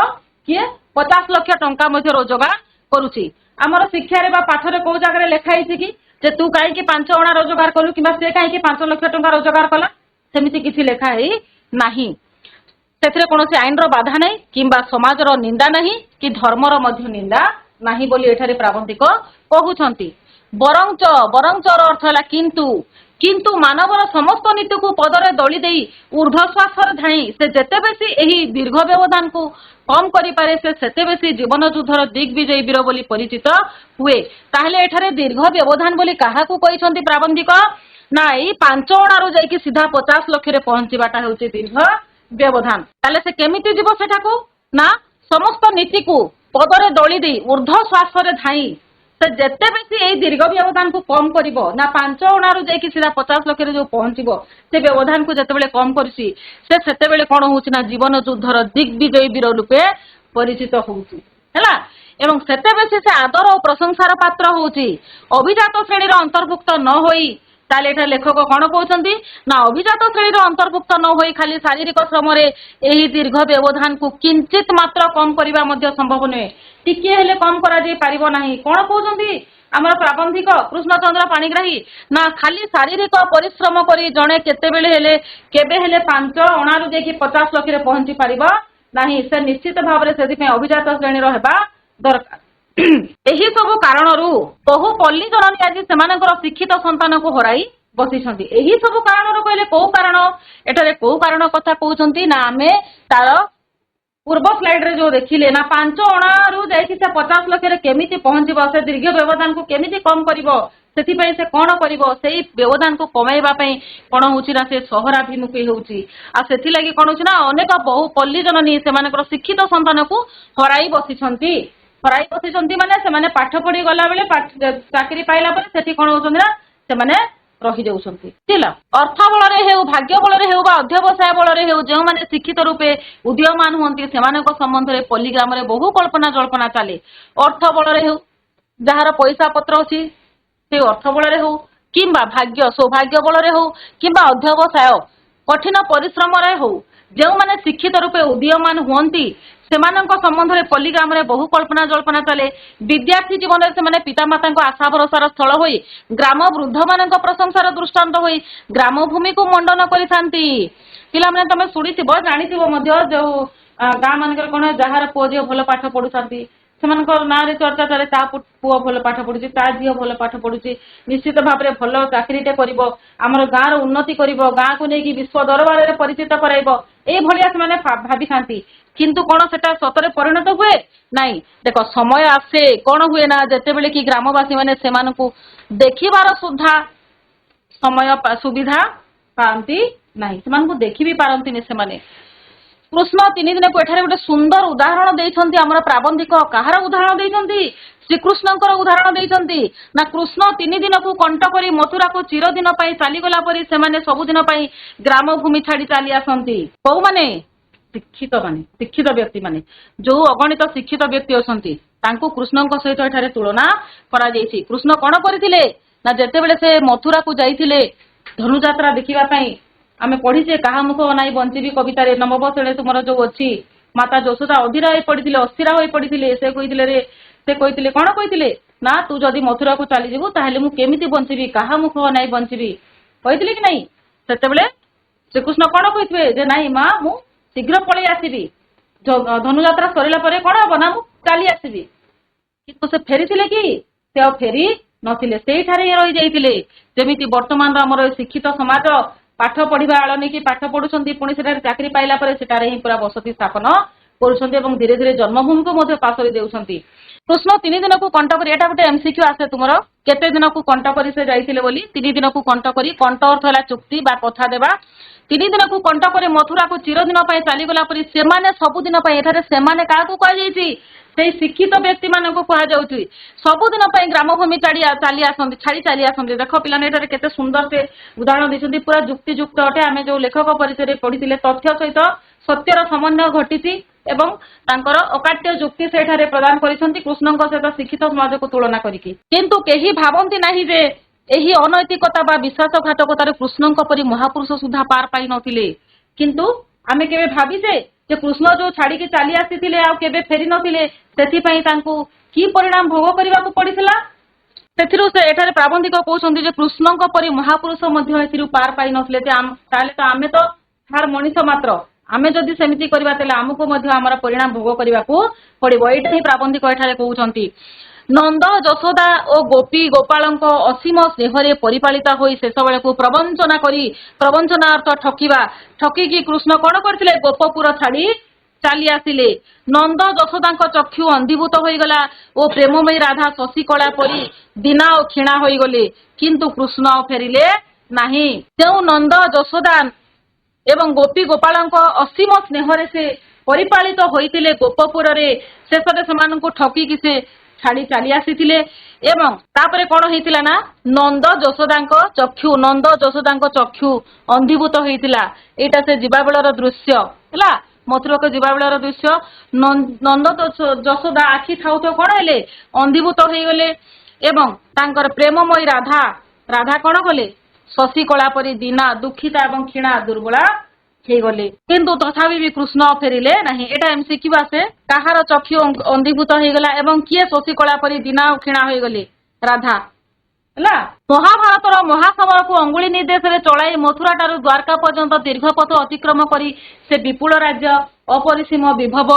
କିଏ 50 ଲକ୍ଷ ଟଙ୍କା ମଧ୍ୟ ରୋଜଗାର କରୁଛି। ଆମର ଶିକ୍ଷାରେ ବା ପାଠରେ କୋଉ ଜାଗାରେ ଲେଖା ହେଇଛି କି ଯେ ତୁ କାହିଁକି 5 ଅଣା ରୋଜଗାର କଲୁ କିମ୍ବା ସେ କାହିଁକି 5 ଲକ୍ଷ ଟଙ୍କା ରୋଜଗାର କଲା? ସେମିତି କିଛି ଲେଖା ହେଇ ନାହିଁ। ସେଥିରେ କୌଣସି ଆଇନର ବାଧା ନାହିଁ କିମ୍ବା ସମାଜର ନିନ୍ଦା ନାହିଁ କି ଧର୍ମର ମଧ୍ୟ ନିନ୍ଦା ନାହିଁ ବୋଲି ଏଠାରେ ପ୍ରାବନ୍ଧିକ କହୁଛନ୍ତି। ବରଂଚର ଅର୍ଥ ହେଲା କିନ୍ତୁ ମାନବର ସମସ୍ତ ନୀତିକୁ ପଦରେ ଦଳି ଦେଇ ଊର୍ଦ୍ଧ୍ୱଶ୍ୱାସରେ ଧାଇଁ ସେ ଯେତେ ବେଶୀ ଏହି ଦୀର୍ଘ ବ୍ୟବଧାନକୁ କମ୍ କରିପାରେ, ସେ ସେତେ ବେଶୀ ଜୀବନ ଯୁଦ୍ଧର ଦିଗ୍ବିଜୟୀ ବୀର ବୋଲି ପରିଚିତ ହୁଏ। ତାହେଲେ ଏଠାରେ ଦୀର୍ଘ ବ୍ୟବଧାନ ବୋଲି କାହାକୁ କହିଛନ୍ତି ପ୍ରାବନ୍ଧିକ? ନା ଏଇ 5 ଅଣାରୁ ଯାଇକି ସିଧା 50 ଲକ୍ଷରେ ପହଞ୍ଚିବାଟା ହେଉଛି ଦୀର୍ଘ ବ୍ୟବଧାନ। ତାହେଲେ ସେ କେମିତି ଯିବ ସେଠାକୁ? ନା ସମସ୍ତ ନୀତିକୁ ପଦରେ ଦଳି ଦେଇ ଊର୍ଦ୍ଧ୍ୱଶ୍ୱାସରେ ଧାଇଁ ସେ ଯେତେ ବେଶୀ ଏଇ ଦୀର୍ଘ ବ୍ୟବଧାନକୁ କମ୍ କରିବ, ନା 5 ଅଣାରୁ ଯାଇକି ସିଧା 50 ଲକ୍ଷରେ ଯୋଉ ପହଞ୍ଚିବ, ସେ ବ୍ୟବଧାନକୁ ଯେତେବେଳେ କମ୍ କରୁଛି, ସେ ସେତେବେଳେ କଣ ହଉଛି? ନା ଜୀବନ ଯୁଦ୍ଧର ଦିଗ୍ବିଜୟୀ ବୀର ରୂପେ ପରିଚିତ ହଉଛି ହେଲା। ଏବଂ ସେତେ ବେଶୀ ସେ ଆଦର ଓ ପ୍ରଶଂସାର ପାତ୍ର ହଉଛି। ଅଭିଜାତ ଶ୍ରେଣୀର ଅନ୍ତର୍ଭୁକ୍ତ ନ ହୋଇ, ତାହେଲେ ଏଠାରେ ଲେଖକ କଣ କହୁଛନ୍ତି? ନା ଅଭିଜାତ ଶ୍ରେଣୀର ଅନ୍ତର୍ଭୁକ୍ତ ନ ହୋଇ ଖାଲି ଶାରୀରିକ ଶ୍ରମରେ ଏହି ଦୀର୍ଘ ବ୍ୟବଧାନକୁ କିଞ୍ଚିତ ମାତ୍ର କମ୍ କରିବା ମଧ୍ୟ ସମ୍ଭବ ନୁହେଁ। ଟିକିଏ ହେଲେ କମ୍ କରାଯାଇ ପାରିବ ନାହିଁ। କଣ କହୁଛନ୍ତି ଆମର ପ୍ରାବନ୍ଧିକ କୃଷ୍ଣଚନ୍ଦ୍ର ପାଣିଗ୍ରାହୀ? ନା ଖାଲି ଶାରୀରିକ ପରିଶ୍ରମ କରି ଜଣେ କେବେ ହେଲେ 5 ଅଣାରୁ ଯାଇକି 50 ଲକ୍ଷରେ ପହଞ୍ଚି ପାରିବ ନାହିଁ। ସେ ନିଶ୍ଚିତ ଭାବରେ ସେଥିପାଇଁ ଅଭିଜାତ ଶ୍ରେଣୀର ହେବା ଦରକାର। ଏହି ସବୁ କାରଣରୁ ବହୁ ପଲ୍ଲୀ ଜନନୀ ଆଜି ସେମାନଙ୍କର ଶିକ୍ଷିତ ସନ୍ତାନକୁ ହରାଇ ବସିଛନ୍ତି। ଏହି ସବୁ କାରଣରୁ କହିଲେ କୋଉ କାରଣ? ଏଠାରେ କୋଉ କାରଣ କଥା କହୁଛନ୍ତି? ନା ଆମେ ତାର ପୂର୍ବ ସ୍ଲାଇଡରେ ଯୋଉ ଦେଖିଲେ, ନା 5 ଅଣାରୁ ଯାଇକି ସେ 50 ଲକ୍ଷରେ କେମିତି ପହଞ୍ଚିବ, ସେ ଦୀର୍ଘ ବ୍ୟବଧାନକୁ କେମିତି କମ୍ କରିବ, ସେଥିପାଇଁ ସେ କଣ କରିବ? ସେଇ ବ୍ୟବଧାନକୁ କମେଇବା ପାଇଁ କଣ ହଉଛି? ନା ସେ ସହରାଭିମୁଖୀ ହେଉଛି। ଆଉ ସେଥିଲାଗି କଣ ହଉଛି? ନା ଅନେକ ବହୁ ପଲ୍ଲୀ ଜନନୀ ସେମାନଙ୍କର ଶିକ୍ଷିତ ସନ୍ତାନକୁ ହରାଇ ବସିଛନ୍ତି। ମାନେ ସେମାନେ ପାଠ ପଢି ଗଲା ବେଳେ, ଚାକିରି ପାଇଲା ପରେ ସେଠି କଣ ହଉଛନ୍ତି? ନା ସେମାନେ ରହିଯାଉଛନ୍ତି। ଅର୍ଥ ବଳରେ ହେଉ, ଭାଗ୍ୟ ବଳରେ ହେଉ ବା ଅଧ୍ୟବସାୟ ବଳରେ ହେଉ, ଯେଉଁମାନେ ଶିକ୍ଷିତ ରୂପେ ଉଦୀୟମାନ ହୁଅନ୍ତି ସେମାନଙ୍କ ସମ୍ବନ୍ଧରେ ପଲ୍ଲୀ ଗ୍ରାମରେ ବହୁ କଳ୍ପନା ଜଳ୍ପନା ଚାଲେ। ଅର୍ଥ ବଳରେ ହେଉ, ଯାହାର ପଇସା ପତ୍ର ଅଛି ସେ ଅର୍ଥ ବଳରେ ହଉ, କିମ୍ବା ଭାଗ୍ୟ ସୌଭାଗ୍ୟ ବଳରେ ହଉ, କିମ୍ବା ଅଧ୍ୟବସାୟ କଠିନ ପରିଶ୍ରମରେ ହଉ, ଯେଉଁମାନେ ଶିକ୍ଷିତ ରୂପେ ଉଦୀୟମାନ ହୁଅନ୍ତି ସେମାନଙ୍କ ସମ୍ବନ୍ଧରେ ପଲ୍ଲୀ ଗ୍ରାମରେ ବହୁ କଳ୍ପନା ଜଳ୍ପନା ଚାଲେ। ବିଦ୍ୟାର୍ଥୀ ଜୀବନରେ ସେମାନେ ପିତାମାତାଙ୍କ ଆଶା ଭରସାର ସ୍ଥଳ ହୋଇ, ଗ୍ରାମ ବୃଦ୍ଧମାନଙ୍କ ପ୍ରଶଂସାର ଦୃଷ୍ଟାନ୍ତ ହୋଇ ଗ୍ରାମ ଭୂମିକୁ ମଣ୍ଡନ କରିଥାନ୍ତି। ପିଲାମାନେ ତମେ ଶୁଣିଥିବ, ଜାଣିଥିବ ମଧ୍ୟ, ଯୋଉ ଗାଁ ମାନଙ୍କରେ କଣ ଯାହାର ପୁଅ ଝିଅ ଭଲ ପାଠ ପଢୁଛନ୍ତି ସେମାନଙ୍କ ନାଁରେ ଚର୍ଚ୍ଚା ଚାଲେ, ତା ପୁଅ ଭଲ ପାଠ ପଢୁଛି, ତା ଝିଅ ଭଲ ପାଠ ପଢୁଛି, ନିଶ୍ଚିତ ଭାବରେ ଭଲ ଚାକିରିଟେ କରିବ, ଆମର ଗାଁର ଉନ୍ନତି କରିବ, ଗାଁକୁ ନେଇକି ବିଶ୍ୱ ଦରବାରରେ ପରିଚିତ କରାଇବ, ଏଇଭଳିଆ ସେମାନେ ଭାବିଥାନ୍ତି। କିନ୍ତୁ କଣ ସେଟା ସତରେ ପରିଣତ ହୁଏ? ନାଇଁ। ଦେଖ ସମୟ ଆସେ, କଣ ହୁଏ ନା ଯେତେବେଳେ କି ଗ୍ରାମବାସୀ ମାନେ ସେମାନଙ୍କୁ ଦେଖିବାର ସୁଦ୍ଧା ସୁବିଧା ପାଆନ୍ତି ନାହିଁ, ସେମାନଙ୍କୁ ଦେଖି ବି ପାରନ୍ତିନି ସେମାନେ। କୃଷ୍ଣ 3 ଦିନକୁ ଏଠାରେ ଗୋଟେ ସୁନ୍ଦର ଉଦାହରଣ ଦେଇଛନ୍ତି ଆମର ପ୍ରାବନ୍ଧିକ। କାହାର ଉଦାହରଣ ଦେଇଛନ୍ତି? ଶ୍ରୀକୃଷ୍ଣଙ୍କର ଉଦାହରଣ ଦେଇଛନ୍ତି। ନା କୃଷ୍ଣ 3 ଦିନକୁ କଣ୍ଟ କରି ମଥୁରାକୁ ଚିରଦିନ ପାଇଁ ଚାଲିଗଲା ପରି ସେମାନେ ସବୁଦିନ ପାଇଁ ଗ୍ରାମ ଭୂମି ଛାଡି ଚାଲି ଆସନ୍ତି। କୋଉମାନେ? ଶିକ୍ଷିତ ବ୍ୟକ୍ତି ମାନେ, ଯୋଉ ଅଗଣିତ ଶିକ୍ଷିତ ବ୍ୟକ୍ତି ଅଛନ୍ତି ତାଙ୍କୁ କୃଷ୍ଣଙ୍କ ସହିତ ଏଠାରେ ତୁଳନା କରାଯାଇଛି। କୃଷ୍ଣ କଣ କରିଥିଲେ? ନା ଯେତେବେଳେ ସେ ମଥୁରାକୁ ଯାଇଥିଲେ ଧନୁଯାତ୍ରା ଦେଖିବା ପାଇଁ, ଆମେ ପଢିଛେ କାହା ମୁଖ ଅନାଇ ବଞ୍ଚିବି କବିତାରେ, ନବମ ଶ୍ରେଣୀ ତୁମର ଯୋଉ ଅଛି, ମାତା ଯଶୋଦା ଅଧୀର ହୋଇ ପଡିଥିଲେ, ଅସ୍ଥିରା ହୋଇ ପଡିଥିଲେ। ସେ କହିଥିଲେ କଣ କହିଥିଲେ? ନା ତୁ ଯଦି ମଥୁରାକୁ ଚାଲିଯିବୁ ତାହେଲେ ମୁଁ କେମିତି ବଞ୍ଚିବି, କାହା ମୁଖ ଅନାଇ ବଞ୍ଚିବି, କହିଥିଲେ କି ନାଇଁ? ସେତେବେଳେ ଶ୍ରୀକୃଷ୍ଣ କଣ କହିଥିବେ? ଯେ ନାଇଁ ମା, ମୁଁ ଶୀଘ୍ର ପଳେଇ ଆସିବି, ଧନୁଯାତ୍ରା ସରିଲା ପରେ କଣ ହବ ନା ମୁଁ ଚାଲି ଆସିବି। କିନ୍ତୁ ସେ ଫେରିଥିଲେ କି? ସେ ଆଉ ଫେରି ନଥିଲେ, ସେଇଠାରେ ହିଁ ରହିଯାଇଥିଲେ। ଯେମିତି ବର୍ତ୍ତମାନର ଆମର ଶିକ୍ଷିତ ସମାଜ ପାଠ ପଢିବା ଆଳ ନେଇକି ପାଠ ପଢୁଛନ୍ତି, ପୁଣି ସେଠାରେ ଚାକିରି ପାଇଲା ପରେ ସେଠାରେ ହିଁ ପୁରା ବସତି ସ୍ଥାପନ କରୁଛନ୍ତି ଏବଂ ଧୀରେ ଧୀରେ ଜନ୍ମଭୂମିକୁ ମଧ୍ୟ ପାସୋରି ଦେଉଛନ୍ତି। କୃଷ୍ଣ 3 ଦିନକୁ କଣ୍ଟ କରି, ଏଟା ଗୋଟେ MCQ ଆସେ ତୁମର, କେତେ ଦିନକୁ କଣ୍ଟ କରି ସେ ଯାଇଥିଲେ ବୋଲି? 3 ଦିନକୁ କଣ୍ଟ କରି, କଣ୍ଟ ଅର୍ଥ ହେଲା ଚୁକ୍ତି ବା କଥା ଦେବା। 3 ଦିନକୁ କଣ୍ଟ କରି ମଥୁରାକୁ ଚିରଦିନ ପାଇଁ ଚାଲିଗଲା ପରି ସେମାନେ ସବୁଦିନ ପାଇଁ, ଏଠାରେ ସେମାନେ କାହାକୁ କୁହାଯାଇଛି? ସେଇ ଶିକ୍ଷିତ ବ୍ୟକ୍ତି ମାନଙ୍କୁ କୁହାଯାଉଛି। ସବୁଦିନ ପାଇଁ ଗ୍ରାମଭୂମି ଛାଡି ଚାଲି ଆସନ୍ତି। ଦେଖ ପିଲାମାନେ, ଏଠାରେ କେତେ ସୁନ୍ଦର ସେ ଉଦାହରଣ ଦେଇଛନ୍ତି, ପୁରା ଯୁକ୍ତିଯୁକ୍ତ ଅଟେ। ଆମେ ଯୋଉ ଲେଖକ ପରିଚୟରେ ପଢିଥିଲେ, ତଥ୍ୟ ସହିତ ସତ୍ୟର ସମନ୍ୱୟ ଘଟିଛି ଏବଂ ତାଙ୍କର ଅକାଟ୍ୟ ଯୁକ୍ତି ସେଠାରେ ପ୍ରଦାନ କରିଛନ୍ତି କୃଷ୍ଣଙ୍କ ସହିତ ଶିକ୍ଷିତ ସମାଜକୁ ତୁଳନା କରିକି। କିନ୍ତୁ କେହି ଭାବନ୍ତି ନାହିଁ ଯେ ଏହି ଅନୈତିକତା ବା ବିଶ୍ୱାସଘାତକତାରେ କୃଷ୍ଣଙ୍କ ପରି ମହାପୁରୁଷ ସୁଦ୍ଧା ପାର ପାଇ ନଥିଲେ। କିନ୍ତୁ ଆମେ କେବେ ଭାବିଛେ ଯେ କୃଷ୍ଣ ଯୋଉ ଛାଡିକି ଚାଲି ଆସିଥିଲେ ଆଉ କେବେ ଫେରି ନଥିଲେ, ସେଥିପାଇଁ ତାଙ୍କୁ କି ପରିଣାମ ଭୋଗ କରିବାକୁ ପଡିଥିଲା? ସେଥିରୁ ସେ ଏଠାରେ ପ୍ରାବନ୍ଧିକ କହୁଛନ୍ତି ଯେ କୃଷ୍ଣଙ୍କ ପରି ମହାପୁରୁଷ ମଧ୍ୟ ଏଥିରୁ ପାର ପାଇ ନଥିଲେ। ତାହେଲେ ତ ଆମେ ତ ହାର ମଣିଷ ମାତ୍ର, ଆମେ ଯଦି ସେମିତି କରିବା ତାହେଲେ ଆମକୁ ମଧ୍ୟ ଆମର ପରିଣାମ ଭୋଗ କରିବାକୁ ପଡିବ। ଏଇଟା ହିଁ ପ୍ରାବନ୍ଧିକ ଏଠାରେ କହୁଛନ୍ତି। ନନ୍ଦ ଯଶୋଦା ଓ ଗୋପୀ ଗୋପାଳଙ୍କ ଅସୀମ ସ୍ନେହରେ ପରିପାଳିତ ହୋଇ ଶେଷ ବେଳକୁ ପ୍ରବଞ୍ଚନା ଅର୍ଥ ଠକିବା, ଠକିକି କୃଷ୍ଣ କଣ କରିଥିଲେ? ଗୋପପୁର ଛାଡି ଚାଲି ଆସିଲେ। ନନ୍ଦ ଯଶୋଦାଙ୍କ ଚକ୍ଷୁ ଅନ୍ଧୀଭୂତ ହୋଇଗଲା ଓ ପ୍ରେମମୟୀ ରାଧା ଶଶିକଳା ପରି ଦୀନା ଓ କ୍ଷୀଣା ହୋଇଗଲେ, କିନ୍ତୁ କୃଷ୍ଣ ଫେରିଲେ ନାହିଁ। ଯେଉଁ ନନ୍ଦ ଯଶୋଦା ଏବଂ ଗୋପୀ ଗୋପାଳଙ୍କ ଅସୀମ ସ୍ନେହରେ ସେ ପରିପାଳିତ ହୋଇଥିଲେ ଗୋପପୁରରେ, ଶେଷରେ ସେମାନଙ୍କୁ ଠକିକି ସେ ଛାଡି ଚାଲି ଆସିଥିଲେ। ଏବଂ ତାପରେ କଣ ହେଇଥିଲା ନା ନନ୍ଦ ଯଶୋଦାଙ୍କ ଚକ୍ଷୁ ଅନ୍ଧୀଭୂତ ହେଇଥିଲା। ଏଇଟା ସେ ଯିବା ବେଳର ଦୃଶ୍ୟ ହେଲା, ମଥୁରାକୁ ଯିବା ବେଳର ଦୃଶ୍ୟ। ନନ୍ଦ ଯଶୋଦା ଆଖି ଥାଉ କଣ ହେଲେ? ଅନ୍ଧୀଭୂତ ହେଇଗଲେ ଏବଂ ତାଙ୍କର ପ୍ରେମମୟୀ ରାଧା କଣ କଲେ? ଶଶିକଳା ପରି ଦୀନା, ଦୁଃଖିତା ଏବଂ କ୍ଷୀଣା, ଦୁର୍ବଳା ହେଇଗଲେ। କିନ୍ତୁ ତଥାପି ବି କୃଷ୍ଣ ଫେରିଲେ ନାହିଁ। ଏଟା MCQ ଆସେ, କାହାର ଚକ୍ଷୁ ଅନ୍ଧୀଭୂତ ହେଇଗଲା ଏବଂ କିଏ ଶଶିକଳା ପରି ଦୀନା ଓ କ୍ଷୀଣା ହୋଇଗଲେ? ରାଧା ହେଲା। ମହାଭାରତର ମହାସମରକୁ ଅଙ୍ଗୁଳି ନିର୍ଦ୍ଦେଶରେ ଚଳାଇ ମଥୁରା ଠାରୁ ଦ୍ୱାରକା ପର୍ଯ୍ୟନ୍ତ ଦୀର୍ଘ ପଥ ଅତିକ୍ରମ କରି ସେ ବିପୁଳ ରାଜ୍ୟ, ଅପରିସୀମ ବିଭବ,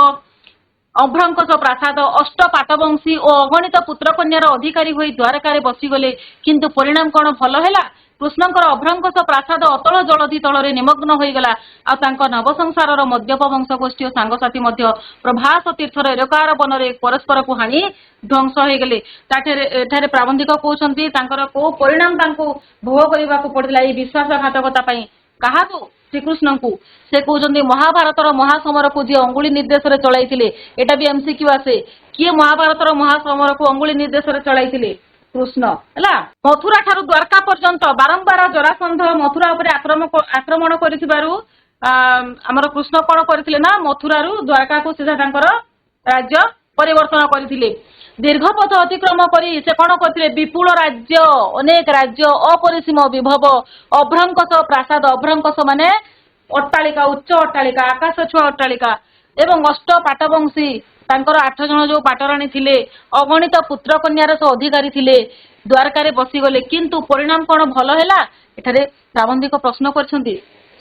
ଅଭ୍ରଙ୍କସ ପ୍ରାସାଦ, ଅଷ୍ଟ ପାଟବଂଶୀ ଓ ଅଗଣିତ ପୁତ୍ରକନ୍ୟାର ଅଧିକାରୀ ହୋଇ ଦ୍ୱାରକାରେ ବସିଗଲେ। କିନ୍ତୁ ପରିଣାମ କଣ ଭଲ ହେଲା? କୃଷ୍ଣଙ୍କର ଅଭ୍ରଙ୍କସ ପ୍ରାସାଦ ଅତଳ ଜଳଧି ତଳରେ ନିମଗ୍ନ ହୋଇଗଲା। ଆଉ ତାଙ୍କ ନବସଂସାରର ମଦ୍ୟପ ବଂଶ ଗୋଷ୍ଠୀ ଓ ସାଙ୍ଗସାଥି ମଧ୍ୟ ପ୍ରଭାସ ତୀର୍ଥର ଏରକାର ବନରେ ପରସ୍ପରକୁ ହାଣି ଧ୍ୱଂସ ହେଇଗଲେ। ଏଠାରେ ପ୍ରାବନ୍ଧିକ କହୁଛନ୍ତି ତାଙ୍କର କୋଉ ପରିଣାମ ତାଙ୍କୁ ଭୋଗ କରିବାକୁ ପଡିଥିଲା ଏଇ ବିଶ୍ୱାସଘାତକତା ପାଇଁ। କାହାକୁ? ଶ୍ରୀକୃଷ୍ଣଙ୍କୁ। ସେ କହୁଛନ୍ତି ମହାଭାରତର ମହାସମରକୁ ଯିଏ ଅଙ୍ଗୁଳି ନିର୍ଦ୍ଦେଶରେ ଚଳାଇଥିଲେ। ଏଟା ବି MCQ ଆସେ, କିଏ ମହାଭାରତର ମହାସମରକୁ ଅଙ୍ଗୁଳି ନିର୍ଦ୍ଦେଶରେ ଚଳାଇଥିଲେ? କୃଷ୍ଣ ହେଲା। ମଥୁରା ଠାରୁ ଦ୍ୱାରକା ପର୍ଯ୍ୟନ୍ତ ବାରମ୍ବାର ଜରାସନ୍ଧ ମଥୁରା ଉପରେ ଆକ୍ରମଣ କରିଥିବାରୁ ଆମର କୃଷ୍ଣ କଣ କରିଥିଲେ ନା ମଥୁରାରୁ ଦ୍ୱାରକାକୁ ସିଧା ତାଙ୍କର ରାଜ୍ୟ ପରିବର୍ତ୍ତନ କରିଥିଲେ। ଦୀର୍ଘ ପଥ ଅତିକ୍ରମ କରି ସେ କଣ କରିଥିଲେ? ବିପୁଳ ରାଜ୍ୟ, ଅନେକ ରାଜ୍ୟ, ଅପରିସୀମ ବିଭବ, ଅଭ୍ରଙ୍କସ ପ୍ରାସାଦ, ଅଭ୍ରଙ୍କସ ମାନେ ଅଟ୍ଟାଳିକା, ଉଚ୍ଚ ଅଟ୍ଟାଳିକା, ଆକାଶ ଛୁଆ ଅଟ୍ଟାଳିକା ଏବଂ ଅଷ୍ଟ ପାଟବଂଶୀ, ତାଙ୍କର 8 ଜଣ ଯୋଉ ପାଟରାଣୀ ଥିଲେ, ଅଗଣିତ ପୁତ୍ର କନ୍ୟାର ସେ ଅଧିକାରୀ ଥିଲେ, ଦ୍ୱାରକାରେ ବସିଗଲେ। କିନ୍ତୁ ପରିଣାମ କଣ ଭଲ ହେଲା? ଏଠାରେ ପ୍ରାବନ୍ଧିକ ପ୍ରଶ୍ନ କରିଛନ୍ତି।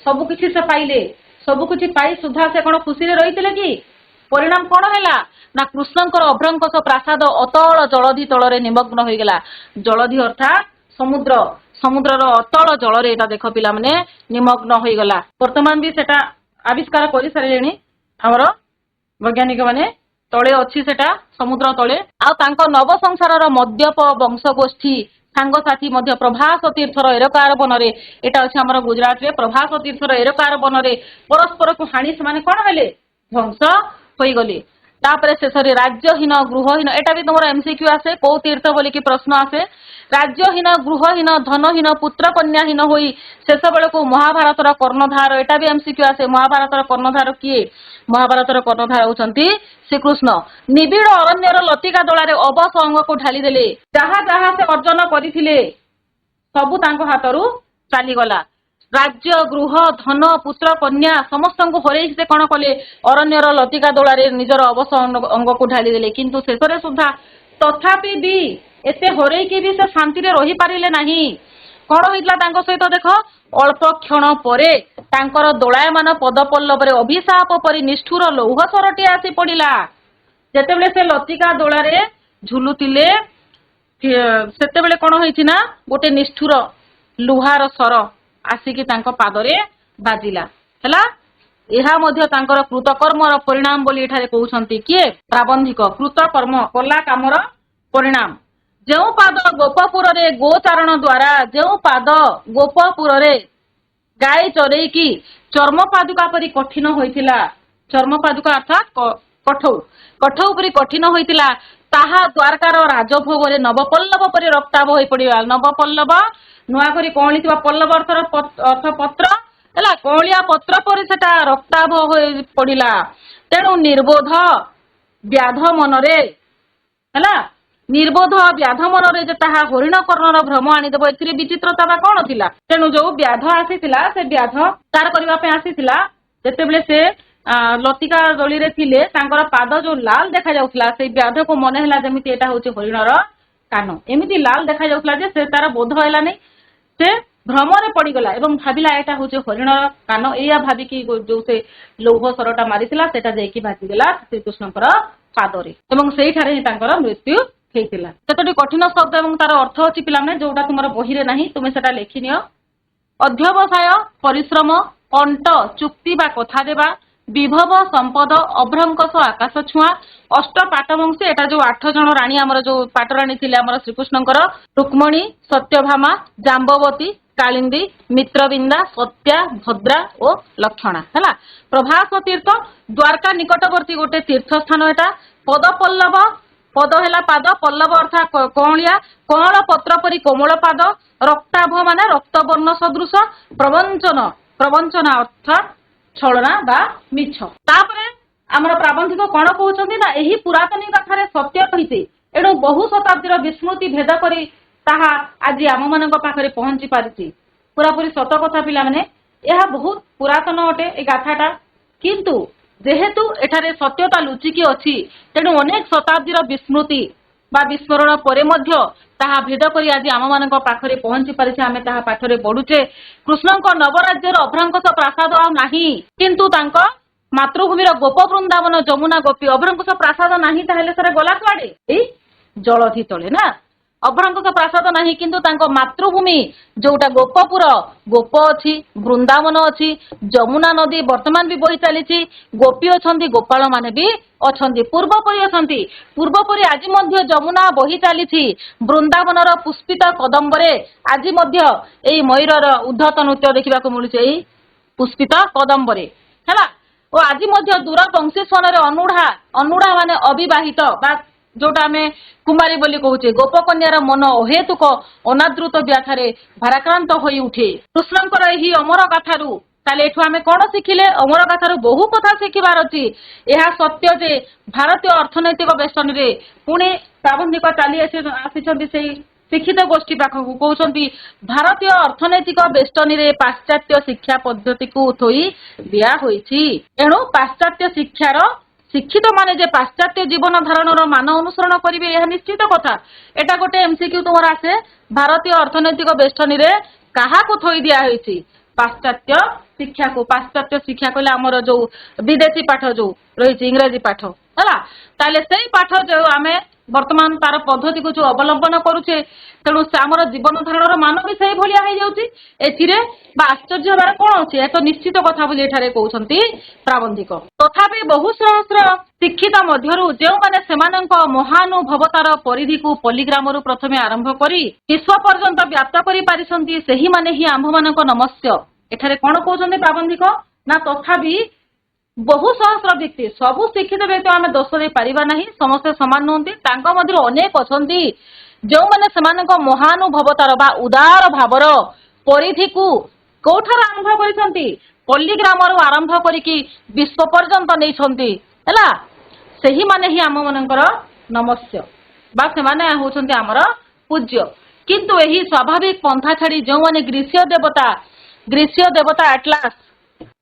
ସବୁ କିଛି ସେ ପାଇଲେ, ସବୁ କିଛି ପାଇ ସୁଦ୍ଧା ସେ କଣ ଖୁସିରେ ରହିଥିଲେ କି? ପରିଣାମ କଣ ହେଲା? ନା କୃଷ୍ଣଙ୍କର ଅଭ୍ରଙ୍କସ ପ୍ରାସାଦ ଅତଳ ଜଳଧି ତଳରେ ନିମଗ୍ନ ହୋଇଗଲା। ଜଳଧି ଅର୍ଥାତ୍ ସମୁଦ୍ରର ଅତଳ ଜଳରେ ଏଟା ଦେଖ ପିଲାମାନେ ନିମଗ୍ନ ହୋଇଗଲା। ବର୍ତ୍ତମାନ ବି ସେଟା ଆବିଷ୍କାର କରିସାରିଲେଣି ଆମର ବୈଜ୍ଞାନିକ ମାନେ। ତଳେ ଅଛି ସେଟା ସମୁଦ୍ର ତଳେ। ଆଉ ତାଙ୍କ ନବସଂସାରର ମଦ୍ୟପ ବଂଶ ଗୋଷ୍ଠୀ ସାଙ୍ଗସାଥୀ ମଧ୍ୟ ପ୍ରଭାସ ତୀର୍ଥର ଏରକାର ବନରେ, ଏଟା ଅଛି ଆମର ଗୁଜରାଟରେ, ପ୍ରଭାସ ତୀର୍ଥର ଏରକାର ବନରେ ପରସ୍ପରକୁ ହାଣି ସେମାନେ କଣ ହେଲେ, ଧ୍ୱଂସ ହୋଇଗଲେ। ତାପରେ ଶେଷରେ ରାଜ୍ୟହୀନ ଗୃହହୀନ, ଏଟା ବି ତମର ଏମସିକ୍ୟୁ ଆସେ, କୋଉ ତୀର୍ଥ ବୋଲିକି ପ୍ରଶ୍ନ ଆସେ। ରାଜ୍ୟହୀନ ଗୃହହୀନ ଧନହୀନ ପୁତ୍ର କନ୍ୟାହୀନ ହୋଇ ଶେଷ ବେଳକୁ ମହାଭାରତର କର୍ଣ୍ଣଧାର, ଏଟା ବି ଏମସିକ୍ୟୁ ଆସେ। ମହାଭାରତର କର୍ଣ୍ଣଧାର କିଏ? ମହାଭାରତର କର୍ଣ୍ଣଧାର ହଉଛନ୍ତି ଶ୍ରୀକୃଷ୍ଣ। ନିବିଡ଼ ଅରଣ୍ୟର ଲତିକା ଦଳାରେ ଅବଶ ଅଙ୍ଗକୁ ଢାଳିଦେଲେ। ଯାହା ଯାହା ସେ ଅର୍ଜନ କରିଥିଲେ ସବୁ ତାଙ୍କ ହାତରୁ ଚାଲିଗଲା। ରାଜ୍ୟ ଗୃହ ଧନ ପୁତ୍ର କନ୍ୟା ସମସ୍ତଙ୍କୁ ହରେଇ ସେ କଣ କଲେ, ଅରଣ୍ୟର ଲତିକା ଦୋଳାରେ ନିଜର ଅବଶ ଅଙ୍ଗକୁ ଢାଳିଦେଲେ। କିନ୍ତୁ ଶେଷରେ ସୁଦ୍ଧା ତଥାପି ବି ଏତେ ହରେଇକି ବି ସେ ଶାନ୍ତିରେ ରହିପାରିଲେ ନାହିଁ। କଣ ହେଇଥିଲା ତାଙ୍କ ସହିତ ଦେଖ, ଅଳ୍ପ କ୍ଷଣ ପରେ ତାଙ୍କର ଦୋଳାୟମାନ ପଦପଲ୍ଲବରେ ଅଭିଶାପ ପରି ନିଷ୍ଠୁର ଲୌହ ସରଟିଏ ଆସି ପଡିଲା। ଯେତେବେଳେ ସେ ଲତିକା ଦୋଳାରେ ଝୁଲୁଥିଲେ ସେତେବେଳେ କଣ ହେଇଛି ନା, ଗୋଟେ ନିଷ୍ଠୁର ଲୁହାର ସର ଆସିକି ତାଙ୍କ ପାଦରେ ବାଜିଲା ହେଲା। ଏହା ମଧ୍ୟ ତାଙ୍କର କୃତକର୍ମର ପରିଣାମ ବୋଲି ଏଠାରେ କହୁଛନ୍ତି କିଏ, ପ୍ରାବନ୍ଧିକ। କୃତକର୍ମ କଲା କାମର ପରିଣାମ। ଯେଉଁ ପାଦ ଗୋପପୁରରେ ଗୋଚାରଣ ଦ୍ୱାରା, ଯେଉଁ ପାଦ ଗୋପପୁରରେ ଗାଈ ଚରେଇକି ଚର୍ମ ପାଦୁକା ପରି କଠିନ ହୋଇଥିଲା, ଚର୍ମ ପାଦୁକା ଅର୍ଥାତ୍ କଠଉ, କଠଉ ପରି କଠିନ ହୋଇଥିଲା, ତାହା ଦ୍ୱାରକାର ରାଜଭୋଗରେ ନବପଲ୍ଲବ ପରି ରକ୍ତାଭ ହୋଇ ପଡିଲା। ନବପଲ୍ଲବ ନୂଆ କରି କଅଁଳିଥିବା, ପଲ୍ଲବ ଅର୍ଥ ପତ୍ର ହେଲା, କଅଁଳିଆ ପତ୍ର ପରି ସେଟା ରକ୍ତାଭ ହୋଇ ପଡିଲା। ତେଣୁ ନିର୍ବୋଧ ବ୍ୟାଧ ମନରେ ହେଲା, ନିର୍ବୋଧ ବ୍ୟାଧ ମନରେ ଯେ ତାହା ହରିଣ କର୍ଣ୍ଣର ଭ୍ରମ ଆଣିଦେବ, ଏଥିରେ ବିଚିତ୍ରତା ବା କଣ ଥିଲା। ତେଣୁ ଯୋଉ ବ୍ୟାଧ ଆସିଥିଲା, ସେ ବ୍ୟାଧ ତାର କରିବା ପାଇଁ ଆସିଥିଲା, ଯେତେବେଳେ ସେ ଲତିକା ଦଳିରେ ଥିଲେ ତାଙ୍କର ପାଦ ଯୋଉ ଲାଲ ଦେଖାଯାଉଥିଲା, ସେଇ ବ୍ୟାଧକୁ ମନେ ହେଲା ଯେମିତି ଏଟା ହଉଛି ହରିଣର କାନ। ଏମିତି ଲାଲ ଦେଖାଯାଉଥିଲା ଯେ ସେ ତାର ବୋଧ ହେଲାନି, ସେ ଭ୍ରମରେ ପଡିଗଲା ଏବଂ ଭାବିଲା ଏଟା ହଉଛି ହରିଣର କାନ। ଏଇଆ ଭାବିକି ଯୋଉ ସେ ଲୌହ ସରଟା ମାରିଥିଲା ସେଟା ଯାଇକି ବାଜିଗଲା ଶ୍ରୀକୃଷ୍ଣଙ୍କର ପାଦରେ ଏବଂ ସେଇଠାରେ ହିଁ ତାଙ୍କର ମୃତ୍ୟୁ ହେଇଥିଲା। କେତୋଟି କଠିନ ଶବ୍ଦ ଏବଂ ତାର ଅର୍ଥ ଅଛି ପିଲାମାନେ, ଯୋଉଟା ତୁମର ବହିରେ ନାହିଁ, ତୁମେ ସେଟା ଲେଖିନିଅ। ଅଧ୍ୟବସାୟ ପରିଶ୍ରମ, କଣ୍ଟ ଚୁକ୍ତି ବା କଥା ଦେବା, ବିଭବ ସମ୍ପଦ, ଅଭ୍ରଙ୍କଶ ଆକାଶ ଛୁଆଁ, ଅଷ୍ଟ ପାଟବଂଶୀ, ଏଟା ଯୋଉ 8 ଜଣ ରାଣୀ ଆମର ଯୋଉ ପାଟରାଣୀ ଥିଲେ ଆମର ଶ୍ରୀକୃଷ୍ଣଙ୍କର, ରୁକ୍ମଣୀ, ସତ୍ୟଭାମା, ଜାମ୍ବବତୀ, କାଳିନ୍ଦୀ, ମିତ୍ରବିନ୍ଦା, ସତ୍ୟା, ଭଦ୍ରା ଓ ଲକ୍ଷଣା ହେଲା। ପ୍ରଭାସ ତୀର୍ଥ ଦ୍ୱାରକା ନିକଟବର୍ତ୍ତୀ ଗୋଟେ ତୀର୍ଥ ସ୍ଥାନ ଏଟା। ପଦପଲ୍ଲବ, ପଦ ହେଲା ପାଦ, ପଲ୍ଲବ ଅର୍ଥାତ୍ କଅଁଳିଆ, କଅଁଳ ପତ୍ର ପରି କୋମଳ ପାଦ, ରକ୍ତାଭ ମାନେ ରକ୍ତବର୍ଣ୍ଣ ସଦୃଶ, ପ୍ରବଞ୍ଚନ, ପ୍ରବଞ୍ଚନା ଅର୍ଥାତ୍ ଛଳନା ବା ମିଛ। ତାପରେ ଆମର ପ୍ରାବନ୍ଧିକ କଣ କହୁଛନ୍ତି ନା, ଏହି ପୁରାତନୀ କଥାରେ ସତ୍ୟ ରହିଛି, ଏଣୁ ବହୁ ଶତାବ୍ଦୀର ବିସ୍ମୃତି ଭେଦ କରି ତାହା ଆଜି ଆମମାନଙ୍କ ପାଖରେ ପହଞ୍ଚି ପାରିଛି। ପୁରାପୁରି ସତ କଥା ପିଲାମାନେ, ଏହା ବହୁତ ପୁରାତନ ଅଟେ ଏ ଗାଥାଟା, କିନ୍ତୁ ଯେହେତୁ ଏଠାରେ ସତ୍ୟତା ଲୁଚିକି ଅଛି, ତେଣୁ ଅନେକ ଶତାବ୍ଦୀର ବିସ୍ମୃତି ବା ବିସ୍ମରଣ ପରେ ମଧ୍ୟ ତାହା ଭେଦ କରି ଆଜି ଆମମାନଙ୍କ ପାଖରେ ପହଞ୍ଚି ପାରିছে। ଆମେ ତାହା ପାଠରେ ପଢୁଛେ। କୃଷ୍ଣଙ୍କ ନବରାଜ୍ୟର ଅଭ୍ରଙ୍କଶ ପ୍ରାସାଦ ଆଉ ନାହିଁ, କିନ୍ତୁ ତାଙ୍କ ମାତୃଭୂମିର ଗୋପ ବୃନ୍ଦାବନ ଯମୁନା ଗୋପୀ। ଅଭ୍ରଙ୍କଶ ପ୍ରାସାଦ ନାହିଁ ତାହେଲେ ସେଟା ଗଲା କୁଆଡେ, ଏଇ ଜଳଧି ତଳେ ନା। ଅଭ୍ରଙ୍କଶ ପ୍ରାସାଦ ନାହିଁ, କିନ୍ତୁ ତାଙ୍କ ମାତୃଭୂମି ଯୋଉଟା ଗୋପପୁର, ଗୋପ ଅଛି, ବୃନ୍ଦାବନ ଅଛି, ଯମୁନା ନଦୀ ବର୍ତ୍ତମାନ ବି ବହି ଚାଲିଛି, ଗୋପୀ ଅଛନ୍ତି, ଗୋପାଳ ମାନେ ବି ଅଛନ୍ତି, ପୂର୍ବପରି ଅଛନ୍ତି। ପୂର୍ବପରି ଆଜି ମଧ୍ୟ ଯମୁନା ବହି ଚାଲିଛି। ବୃନ୍ଦାବନର ପୁଷ୍ପିତ କଦମ୍ବରେ ଆଜି ମଧ୍ୟ ଏଇ ମୟୂରର ଉଦ୍ଧତ ନୃତ୍ୟ ଦେଖିବାକୁ ମିଳୁଛି, ଏଇ ପୁଷ୍ପିତ କଦମ୍ବରେ ହେଲା। ଓ ଆଜି ମଧ୍ୟ ଦୂର ବଂଶୀସ୍ୱନରେ ଅନୁଢା ମାନେ ଅବିବାହିତ ବା ଯୋଉଟା ଆମେ କୁମାରୀ ବୋଲି କହୁଛେ, ଗୋପକନ୍ୟାର ମନ ଅହେତୁକ ଅନାଦୃତ ବ୍ୟାଥାରେ ଭାରାକ୍ରାନ୍ତ ହୋଇ ଉଠେ। କୃଷ୍ଣଙ୍କର ଏହି ଅମର ଗାଥାରୁ ତାହେଲେ ଏଠୁ ଆମେ କଣ ଶିଖିଲେ? ଅମର ଗାଥାରୁ ବହୁ କଥା ଶିଖିବାର ଅଛି। ଏହା ସତ୍ୟ ଯେ ଭାରତୀୟ ଅର୍ଥନୈତିକ ବେଷ୍ଟନୀରେ ପୁଣି ପ୍ରାବନ୍ଧିକ ଚାଲି ଆସିଛନ୍ତି ସେଇ ଶିକ୍ଷିତ ଗୋଷ୍ଠୀ ପାଖକୁ, କହୁଛନ୍ତି ଭାରତୀୟ ଅର୍ଥନୈତିକ ବେଷ୍ଟନୀରେ ପାଶ୍ଚାତ୍ୟ ଶିକ୍ଷା ପଦ୍ଧତିକୁ ଥୋଇ ଦିଆ ହୋଇଛି। ଏଣୁ ପାଶ୍ଚାତ୍ୟ ଶିକ୍ଷାର ଶିକ୍ଷିତ ମାନେ ଯେ ପାଶ୍ଚାତ୍ୟ ଜୀବନ ଧାରଣର ମାନ ଅନୁସରଣ କରିବେ ଏହା ନିଶ୍ଚିତ କଥା। ଏଟା ଗୋଟେ ଏମସିକ୍ୟୁ ତୁମର ଆସେ, ଭାରତୀୟ ଅର୍ଥନୈତିକ ବେଷ୍ଟନୀରେ କାହାକୁ ଥୋଇ ଦିଆ ହୋଇଛି? ପାଶ୍ଚାତ୍ୟ ଶିକ୍ଷାକୁ। ପାଶ୍ଚାତ୍ୟ ଶିକ୍ଷା କହିଲେ ଆମର ଯୋଉ ବିଦେଶୀ ପାଠ ଯୋଉ ରହିଛି, ଇଂରାଜୀ ପାଠ ହେଲା। ତାହେଲେ ସେଇ ପାଠ ଯୋଉ ଆମେ ବର୍ତ୍ତମାନ ତାର ପଦ୍ଧତିକୁ ଯୋଉ ଅବଲମ୍ବନ କରୁଛେ ତେଣୁ ସେ ଆମର ଜୀବନ ଧାରଣର ମାନ ବି ସେଇ ଭଳିଆ ହେଇଯାଉଛି। ଏଥିରେ ବା ଆଶ୍ଚର୍ଯ୍ୟ ହେବାର କଣ ଅଛି? ଏ ତ ନିଶ୍ଚିତ କଥା ବୋଲି ଏଠାରେ କହୁଛନ୍ତି ପ୍ରାବନ୍ଧିକ। ତଥାପି ବହୁ ସହସ୍ର ଶିକ୍ଷିତ ମଧ୍ୟରୁ ଯେଉଁମାନେ ସେମାନଙ୍କ ମହାନୁଭବତାର ପରିଧିକୁ ପଲ୍ଲୀଗ୍ରାମରୁ ପ୍ରଥମେ ଆରମ୍ଭ କରି ବିଶ୍ୱ ପର୍ଯ୍ୟନ୍ତ ବ୍ୟାପ୍ତ କରିପାରିଛନ୍ତି ସେହିମାନେ ହିଁ ଆମ୍ଭମାନଙ୍କ ନମସ୍ୟ। ଏଠାରେ କଣ କହୁଛନ୍ତି ପ୍ରାବନ୍ଧିକ? ନା ତଥାପି ବହୁ ସହସ୍ର ବ୍ୟକ୍ତି, ସବୁ ଶିକ୍ଷିତ ବ୍ୟକ୍ତି ଆମେ ଦୋଷ ଦେଇ ପାରିବା ନାହିଁ, ସମସ୍ତେ ସମାନ ନୁହନ୍ତି। ତାଙ୍କ ମଧ୍ୟରୁ ଅନେକ ଅଛନ୍ତି ଯେଉଁମାନେ ସେମାନଙ୍କ ମହାନୁଭବତାର ବା ଉଦାର ଭାବର ପରିଧିକୁ କୋଉଠାରୁ ଆରମ୍ଭ କରିଛନ୍ତି? ପଲ୍ଲୀଗ୍ରାମରୁ ଆରମ୍ଭ କରିକି ବିଶ୍ୱ ପର୍ଯ୍ୟନ୍ତ ନେଇଛନ୍ତି ହେଲା। ସେହିମାନେ ହିଁ ଆମମାନଙ୍କର ନମସ୍ୟ ବା ସେମାନେ ହଉଛନ୍ତି ଆମର ପୂଜ୍ୟ। କିନ୍ତୁ ଏହି ସ୍ୱାଭାବିକ ପନ୍ଥା ଛାଡ଼ି ଯେଉଁମାନେ ଗ୍ରୀଷ୍ୟ ଦେବତା ଆଟଲାସ୍,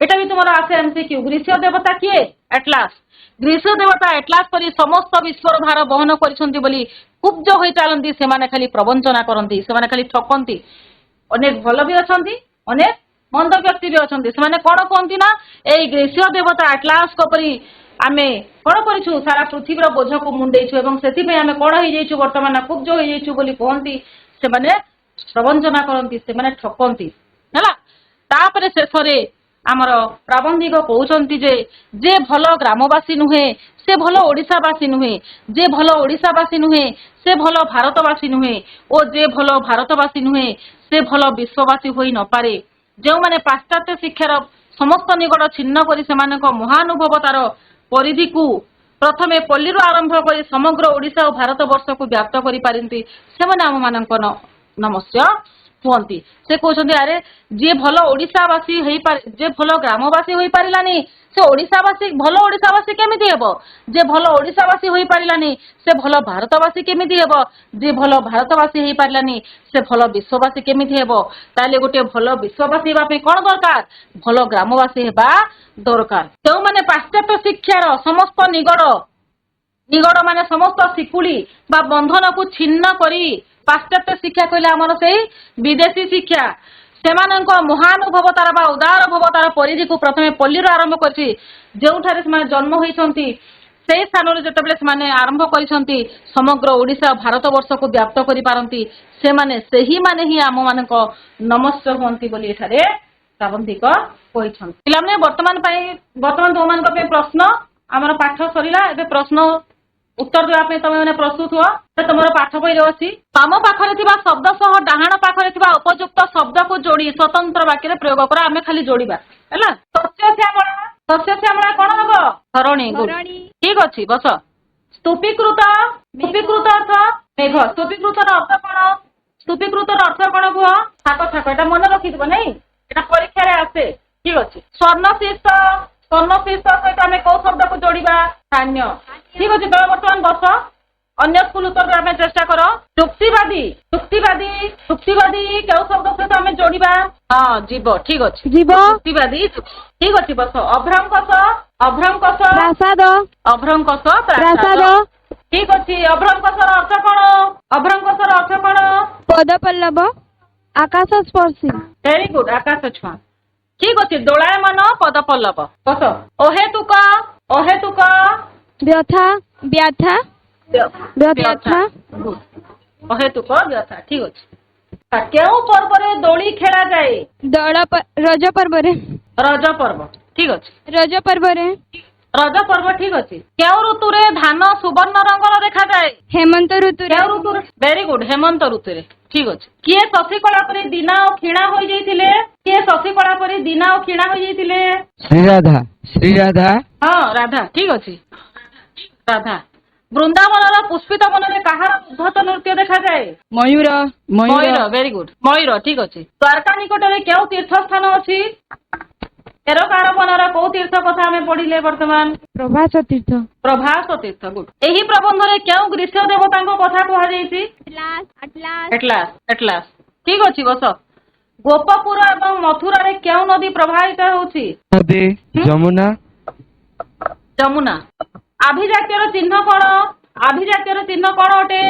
এটা ବି ତୁମର ଆସେ MCQ, ଗ୍ରୀଷ୍ୟ ଦେବତା କିଏ? ଆଟଲାସ୍। ଗ୍ରୀଷ୍ୟ ଦେବତା ଆଟଲାସ୍ ପରି ସମସ୍ତ ବିଶ୍ୱର ଭାର ବହନ କରିଛନ୍ତି ବୋଲି କୁବ୍ଜ ହୋଇ ଚାଲନ୍ତି। ସେମାନେ ଖାଲି ପ୍ରବଞ୍ଚନା କରନ୍ତି, ସେମାନେ ଖାଲି ଠକନ୍ତି। ଅନେକ ଭଲ ବି ଅଛନ୍ତି, ଅନେକ ମନ୍ଦ ବ୍ୟକ୍ତି ବି ଅଛନ୍ତି। ସେମାନେ କଣ କହନ୍ତି ନା ଏଇ ଗ୍ରୀଷ୍ୟ ଦେବତା ଆଟଲାସ୍ଙ୍କ ପରି ଆମେ କଣ କରିଛୁ? ସାରା ପୃଥିବୀର ବୋଝକୁ ମୁଣ୍ଡେଇଛୁ ଏବଂ ସେଥିପାଇଁ ଆମେ କଣ ହେଇଯାଇଛୁ? ବର୍ତ୍ତମାନ କୁବ୍ଜ ହେଇଯାଇଛୁ ବୋଲି କୁହନ୍ତି। ସେମାନେ ପ୍ରବଞ୍ଚନା କରନ୍ତି, ସେମାନେ ଠକନ୍ତି ହେଲା। ତାପରେ ଶେଷରେ ଆମର ପ୍ରାବନ୍ଧିକ କହୁଛନ୍ତି ଯେ ଭଲ ଗ୍ରାମବାସୀ ନୁହେଁ ସେ ଭଲ ଓଡ଼ିଶାବାସୀ ନୁହେଁ, ଯେ ଭଲ ଓଡ଼ିଶାବାସୀ ନୁହେଁ ସେ ଭଲ ଭାରତବାସୀ ନୁହେଁ, ଓ ଯେ ଭଲ ଭାରତବାସୀ ନୁହେଁ ସେ ଭଲ ବିଶ୍ୱବାସୀ ହୋଇ ନପାରେ। ଯେଉଁମାନେ ପାଶ୍ଚାତ୍ୟ ଶିକ୍ଷାର ସମସ୍ତ ନିଗଡ଼ ଛିନ୍ନ କରି ସେମାନଙ୍କ ମହାନୁଭବତାର ପରିଧିକୁ ପ୍ରଥମେ ପଲ୍ଲୀରୁ ଆରମ୍ଭ କରି ସମଗ୍ର ଓଡ଼ିଶା ଓ ଭାରତବର୍ଷକୁ ବ୍ୟାପ୍ତ କରିପାରନ୍ତି ସେମାନେ ଆମମାନଙ୍କ ନମସ୍ୟ ହୁଅନ୍ତି। ସେ କହୁଛନ୍ତି ଆରେ ଯିଏ ଭଲ ଓଡ଼ିଶାବାସୀ ହେଇପାରେ, ଯେ ଭଲ ଗ୍ରାମବାସୀ ହୋଇପାରିଲାନି ସେ ଭଲ ଓଡ଼ିଶାବାସୀ କେମିତି ହେବ? ଯେ ଭଲ ଓଡ଼ିଶାବାସୀ ହୋଇପାରିଲାନି ସେ ଭଲ ଭାରତବାସୀ କେମିତି ହେବ? ଯେ ଭଲ ଭାରତବାସୀ ହେଇପାରିଲାନି ସେ ଭଲ ବିଶ୍ୱବାସୀ କେମିତି ହେବ? ତାହେଲେ ଗୋଟେ ଭଲ ବିଶ୍ୱବାସୀ ହେବା ପାଇଁ କଣ ଦରକାର? ଭଲ ଗ୍ରାମବାସୀ ହେବା ଦରକାର। ଯେଉଁମାନେ ପାଶ୍ଚାତ୍ୟ ଶିକ୍ଷାର ସମସ୍ତ ନିଗଡ଼ ମାନେ ସମସ୍ତ ଶିକୁଳି ବା ବନ୍ଧନକୁ ଛିନ୍ନ କରି, ପାଶ୍ଚାତ୍ୟ ଶିକ୍ଷା କହିଲେ ଆମର ସେଇ ବିଦେଶୀ ଶିକ୍ଷା, ସେମାନଙ୍କ ମହାନୁଭବତାର ବା ଉଦାର ଭବତାର ପରିଧିକୁ ପ୍ରଥମେ ପଲ୍ଲୀରୁ ଆରମ୍ଭ କରିଛି, ଯେଉଁଠାରେ ସେମାନେ ଜନ୍ମ ହୋଇଛନ୍ତି ସେହି ସ୍ଥାନରୁ ଯେତେବେଳେ ସେମାନେ ଆରମ୍ଭ କରିଛନ୍ତି ସମଗ୍ର ଓଡ଼ିଶା ଭାରତବର୍ଷକୁ ବ୍ୟାପ୍ତ କରିପାରନ୍ତି ସେହିମାନେ ହିଁ ଆମମାନଙ୍କ ନମସ୍ୟ ହୁଅନ୍ତି ବୋଲି ଏଠାରେ ପ୍ରାବନ୍ଧିକ କହିଛନ୍ତି। ପିଲାମାନେ ବର୍ତ୍ତମାନ ତୁମମାନଙ୍କ ପାଇଁ ପ୍ରଶ୍ନ, ଆମର ପାଠ ସରିଲା, ଏବେ ପ୍ରଶ୍ନ ଉତ୍ତର ଦେବା ପାଇଁ ତମେ ମାନେ ପ୍ରସ୍ତୁତ ହୁଅ। ତମର ପାଠ ବହିରେ ଅଛି ବାମ ପାଖରେ ଥିବା ଶବ୍ଦ ସହ ଡାହାଣ ପାଖରେ ଥିବା ଉପଯୁକ୍ତ ଶବ୍ଦକୁ ଯୋଡ଼ି ସ୍ୱତନ୍ତ୍ର ବାକ୍ୟରେ ପ୍ରୟୋଗ କର। ଆମେ ଖାଲି ଯୋଡ଼ିବା ହେଲା। ଶସ୍ୟଶ୍ୟାମଳା କଣ ହବ? ଧରଣୀ। ଠିକ ଅଛି, ବସ। ସ୍ତୂପୀକୃତ ଅର୍ଥ ମେଘ। ସ୍ତୂପୀକୃତର ଅର୍ଥ କଣ? ସ୍ତୂପୀକୃତର ଅର୍ଥ କଣ କୁହ? ଥାକ। ଏଟା ମନେ ରଖିଥିବ ନାଇଁ, ଏଟା ପରୀକ୍ଷାରେ ଆସେ। ଠିକ ଅଛି। ସ୍ୱର୍ଣ୍ଣଶୀର୍ଷ ସହିତ ଆମେ କୋଉ ଶବ୍ଦକୁ ଯୋଡ଼ିବା? ସ୍ଥାନ୍ୟ। ଠିକ ଅଛି, ତମେ ବର୍ତ୍ତମାନ ବସ, ଅନ୍ୟ ସ୍କୁଲ ଉତ୍ତର ଦେବା ପାଇଁ ଚେଷ୍ଟା କର। ଯୁକ୍ତିବାଦୀ କେଉଁ ଶବ୍ଦ ସହିତ ଆମେ ଯୋଡ଼ିବା? ହଁ, ଜୀବ। ଠିକ ଅଛି, ଯୁକ୍ତିବାଦୀ। ଠିକ ଅଛି, ବସ। ଅଭ୍ରଙ୍କଶ ପ୍ରାସାଦ। ଠିକ ଅଛି, ଅଭ୍ରଙ୍କଶର ଅର୍ଥ କଣ? ପଦପଲ୍ଲବ ଆକାଶ ସ୍ପର୍ଶୀ। ଭେରି ଗୁଡ, ଆକାଶ ଛୁଆଁ। ଠିକ ଅଛି, ଦୋଳାୟମାନ ପଦପଲ୍ଲବ। ବସ। ଅହେତୁକ ବ୍ୟଥା। ଅହେତୁକ ବ୍ୟଥା। ଠିକ ଅଛି। କେଉଁ ପର୍ବରେ ଦୋଳି ଖେଳାଯାଏ? ରଜ ପର୍ବରେ। ଠିକ ଅଛି, ରଜ ପର୍ବ। ଠିକ ଅଛି। କେଉଁ ଋତୁରେ ଧାନ ସୁବର୍ଣ୍ଣ ରଙ୍ଗର ଦେଖାଯାଏ? ହେମନ୍ତ ଋତୁରେ। ଭେରି ଗୁଡ, ହେମନ୍ତ ଋତୁରେ। ଠିକ ଅଛି। କିଏ ଶଶିକଳା ପରି ଦୀନା ଓ କ୍ଷୀଣା ହୋଇଯାଇଥିଲେ? ଶ୍ରୀରାଧା। ହଁ, ରାଧା। ଠିକ ଅଛି, ରାଧା। ବୃନ୍ଦାବନର ପୁଷ୍ପିତ ବନରେ କାହାର ଉଦ୍ଧତ ନୃତ୍ୟ ଦେଖାଯାଏ? ମୟୂର। ଭେରି ଗୁଡ, ମୟୂର। ଠିକ ଅଛି। ଦ୍ୱାରକା ନିକଟରେ କେଉଁ ତୀର୍ଥ ସ୍ଥାନ ଅଛି? ବନର କୋଉ ତୀର୍ଥ କଥା ଆମେ ପଢିଲେ ବର୍ତ୍ତମାନ? ପ୍ରଭାସ ତୀର୍ଥ। ଗୁଡ। ଏହି ପ୍ରବନ୍ଧରେ କେଉଁ ଗ୍ରୀଷ୍ମ ଦେବତାଙ୍କ କଥା କୁହାଯାଇଛି? ଆଟଲାସ୍। ଠିକ ଅଛି, ବସ। ଗୋପପୁର ଏବଂ ମଥୁରାରେ କେଉଁ ନଦୀ ପ୍ରବାହିତ ହେଉଛି? ଯମୁନା। ଆଭିଜାତ୍ୟର ଚିହ୍ନ କଣ ଅଟେ?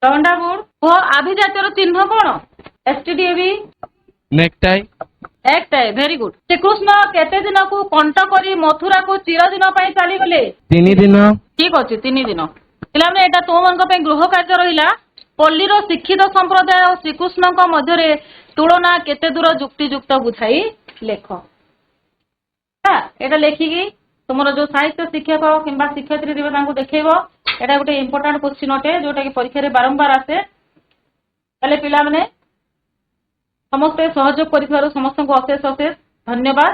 ଦଣ୍ଡାବୁଡ। କୁହ, ଆଭିଜାତ୍ୟର ଚିହ୍ନ କଣ? STDAB। Necktie. Very good. Srikrishna କେତେ ଦିନକୁ କଣ୍ଟ କରି ମଥୁରାକୁ ଚିରଦିନ ପାଇଁ ଚାଲିଗଲେ? 3 ଦିନ। ଠିକ ଅଛି, 3 ଦିନ। ପିଲାମାନେ ଏଇଟା ତୁମମାନଙ୍କ ପାଇଁ ଗୃହ କାର୍ଯ୍ୟ ରହିଲା। ପଲ୍ଲୀର ଶିକ୍ଷିତ ସମ୍ପ୍ରଦାୟ ଓ ଶ୍ରୀକୃଷ୍ଣଙ୍କ ମଧ୍ୟରେ ତୁଳନା କେତେ ଦୂର ଯୁକ୍ତିଯୁକ୍ତ ବୁଝାଇ ଲେଖ। ଏଇଟା ଲେଖିକି ତୁମର ଯୋଉ ସାହିତ୍ୟ ଶିକ୍ଷକ କିମ୍ବା ଶିକ୍ଷୟିତ୍ରୀ ଥିବେ ତାଙ୍କୁ ଦେଖେଇବ। ଏଇଟା ଗୋଟେ ଇମ୍ପୋର୍ଟାଣ୍ଟ କ୍ୱେଶ୍ଚିନ୍ ଅଟେ ଯୋଉଟା କି ପରୀକ୍ଷାରେ ବାରମ୍ବାର ଆସେ। ତାହେଲେ ପିଲାମାନେ ସମସ୍ତେ ସହଯୋଗ କରିଥିବାରୁ ସମସ୍ତଙ୍କୁ ଅଶେଷ ଅଶେଷ ଧନ୍ୟବାଦ।